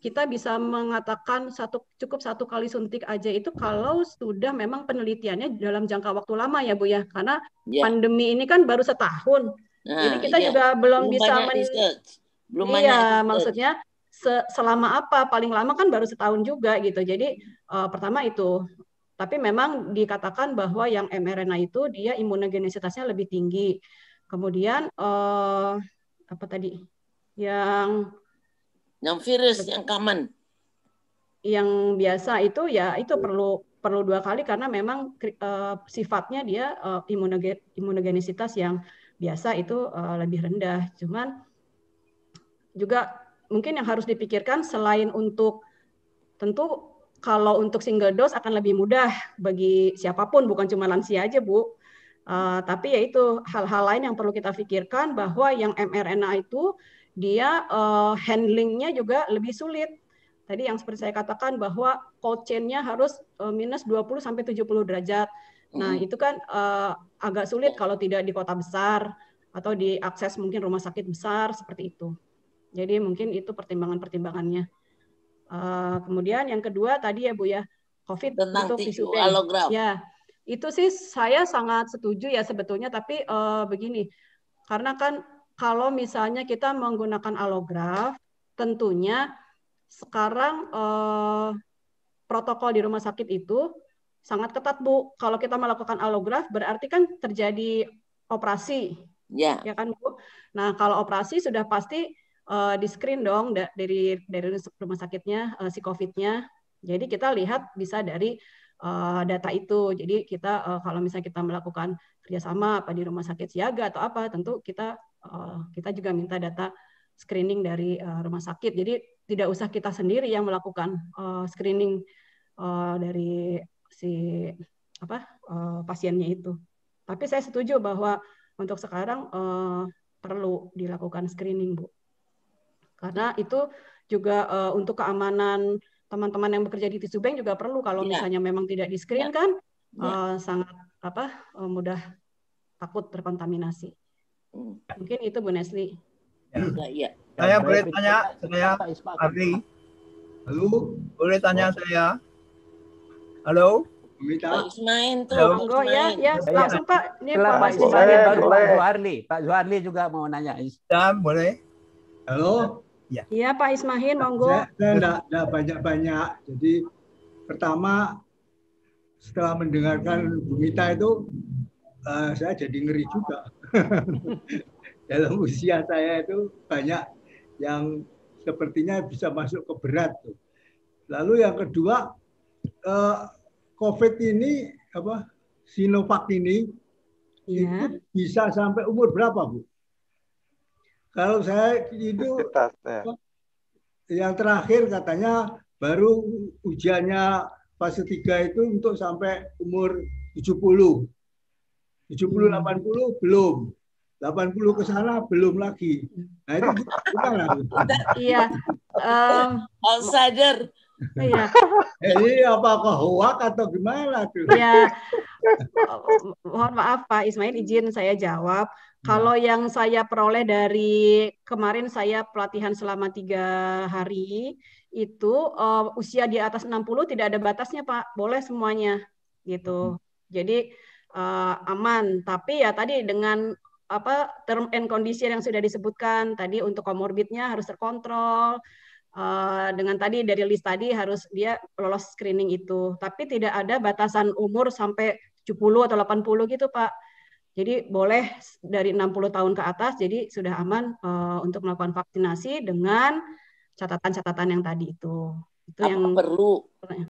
kita bisa mengatakan cukup 1 kali suntik aja itu kalau sudah memang penelitiannya dalam jangka waktu lama ya Bu ya. Karena pandemi ini kan baru setahun. Jadi kita juga belum bisa maksudnya selama apa, paling lama kan baru setahun juga gitu. Jadi pertama itu, tapi memang dikatakan bahwa yang mRNA itu dia imunogenisitasnya lebih tinggi. Kemudian apa tadi? Yang virus yang common. Yang biasa itu ya itu perlu 2 kali karena memang sifatnya dia imunogenisitas yang biasa itu lebih rendah. Cuman juga mungkin yang harus dipikirkan selain untuk tentu kalau untuk single dose akan lebih mudah bagi siapapun, bukan cuma lansia aja Bu. Tapi yaitu hal-hal lain yang perlu kita pikirkan bahwa yang mRNA itu dia handlingnya juga lebih sulit. Tadi yang seperti saya katakan bahwa cold chain-nya harus minus 20 sampai 70 derajat. Nah, itu kan agak sulit kalau tidak di kota besar atau diakses mungkin rumah sakit besar seperti itu. Jadi mungkin itu pertimbangan-pertimbangannya. Kemudian yang kedua tadi ya Bu ya, COVID tentang untuk tisu allograft. Ya, itu sih saya sangat setuju ya sebetulnya, tapi begini, karena kan kalau misalnya kita menggunakan allograft, tentunya sekarang protokol di rumah sakit itu sangat ketat Bu. Kalau kita melakukan allograft berarti kan terjadi operasi, ya kan Bu. Nah kalau operasi sudah pasti di screen dong dari rumah sakitnya si COVID-nya. Jadi kita lihat bisa dari data itu. Jadi kita kalau misalnya kita melakukan kerjasama apa di rumah sakit siaga atau apa, tentu kita juga minta data screening dari rumah sakit. Jadi tidak usah kita sendiri yang melakukan screening dari si pasiennya itu. Tapi saya setuju bahwa untuk sekarang perlu dilakukan screening, Bu. Karena itu juga untuk keamanan teman-teman yang bekerja di tissue bank juga perlu. Kalau misalnya memang tidak di-screen kan sangat mudah takut terkontaminasi. Mungkin itu Bu Nesli. Ya. Saya boleh tanya, saya Ardi. Halo, boleh tanya saya? Halo? Pak Ismail tuh. Monggo ya, langsung Pak. Ini Pak Zuharli. Pak Zuharli juga mau nanya. Ya, boleh. Halo? Ya. Iya Pak Ismail, monggo. Saya enggak banyak-banyak. Jadi pertama setelah mendengarkan Bu Mita itu saya jadi ngeri juga. Dalam usia saya itu banyak yang sepertinya bisa masuk ke berat. Lalu yang kedua, COVID ini Sinovac ini itu bisa sampai umur berapa, Bu? Kalau saya itu yang terakhir katanya baru ujiannya fase 3 itu untuk sampai umur 70. 70-80 belum. 80 ke sana belum lagi. Nah itu gimana? Iya. Outsider. Iya. Ini apakah hoak atau gimana tuh? Iya. Mohon maaf Pak Ismail, izin saya jawab. Kalau yang saya peroleh dari kemarin saya pelatihan selama 3 hari, itu usia di atas 60 tidak ada batasnya Pak, boleh semuanya gitu. Jadi aman, tapi ya tadi dengan term and condition yang sudah disebutkan tadi, untuk komorbidnya harus terkontrol. Dengan tadi dari list tadi harus dia lolos screening itu, tapi tidak ada batasan umur sampai 70 atau 80 gitu Pak. Jadi boleh dari 60 tahun ke atas, jadi sudah aman untuk melakukan vaksinasi dengan catatan-catatan yang tadi itu. Itu apa yang perlu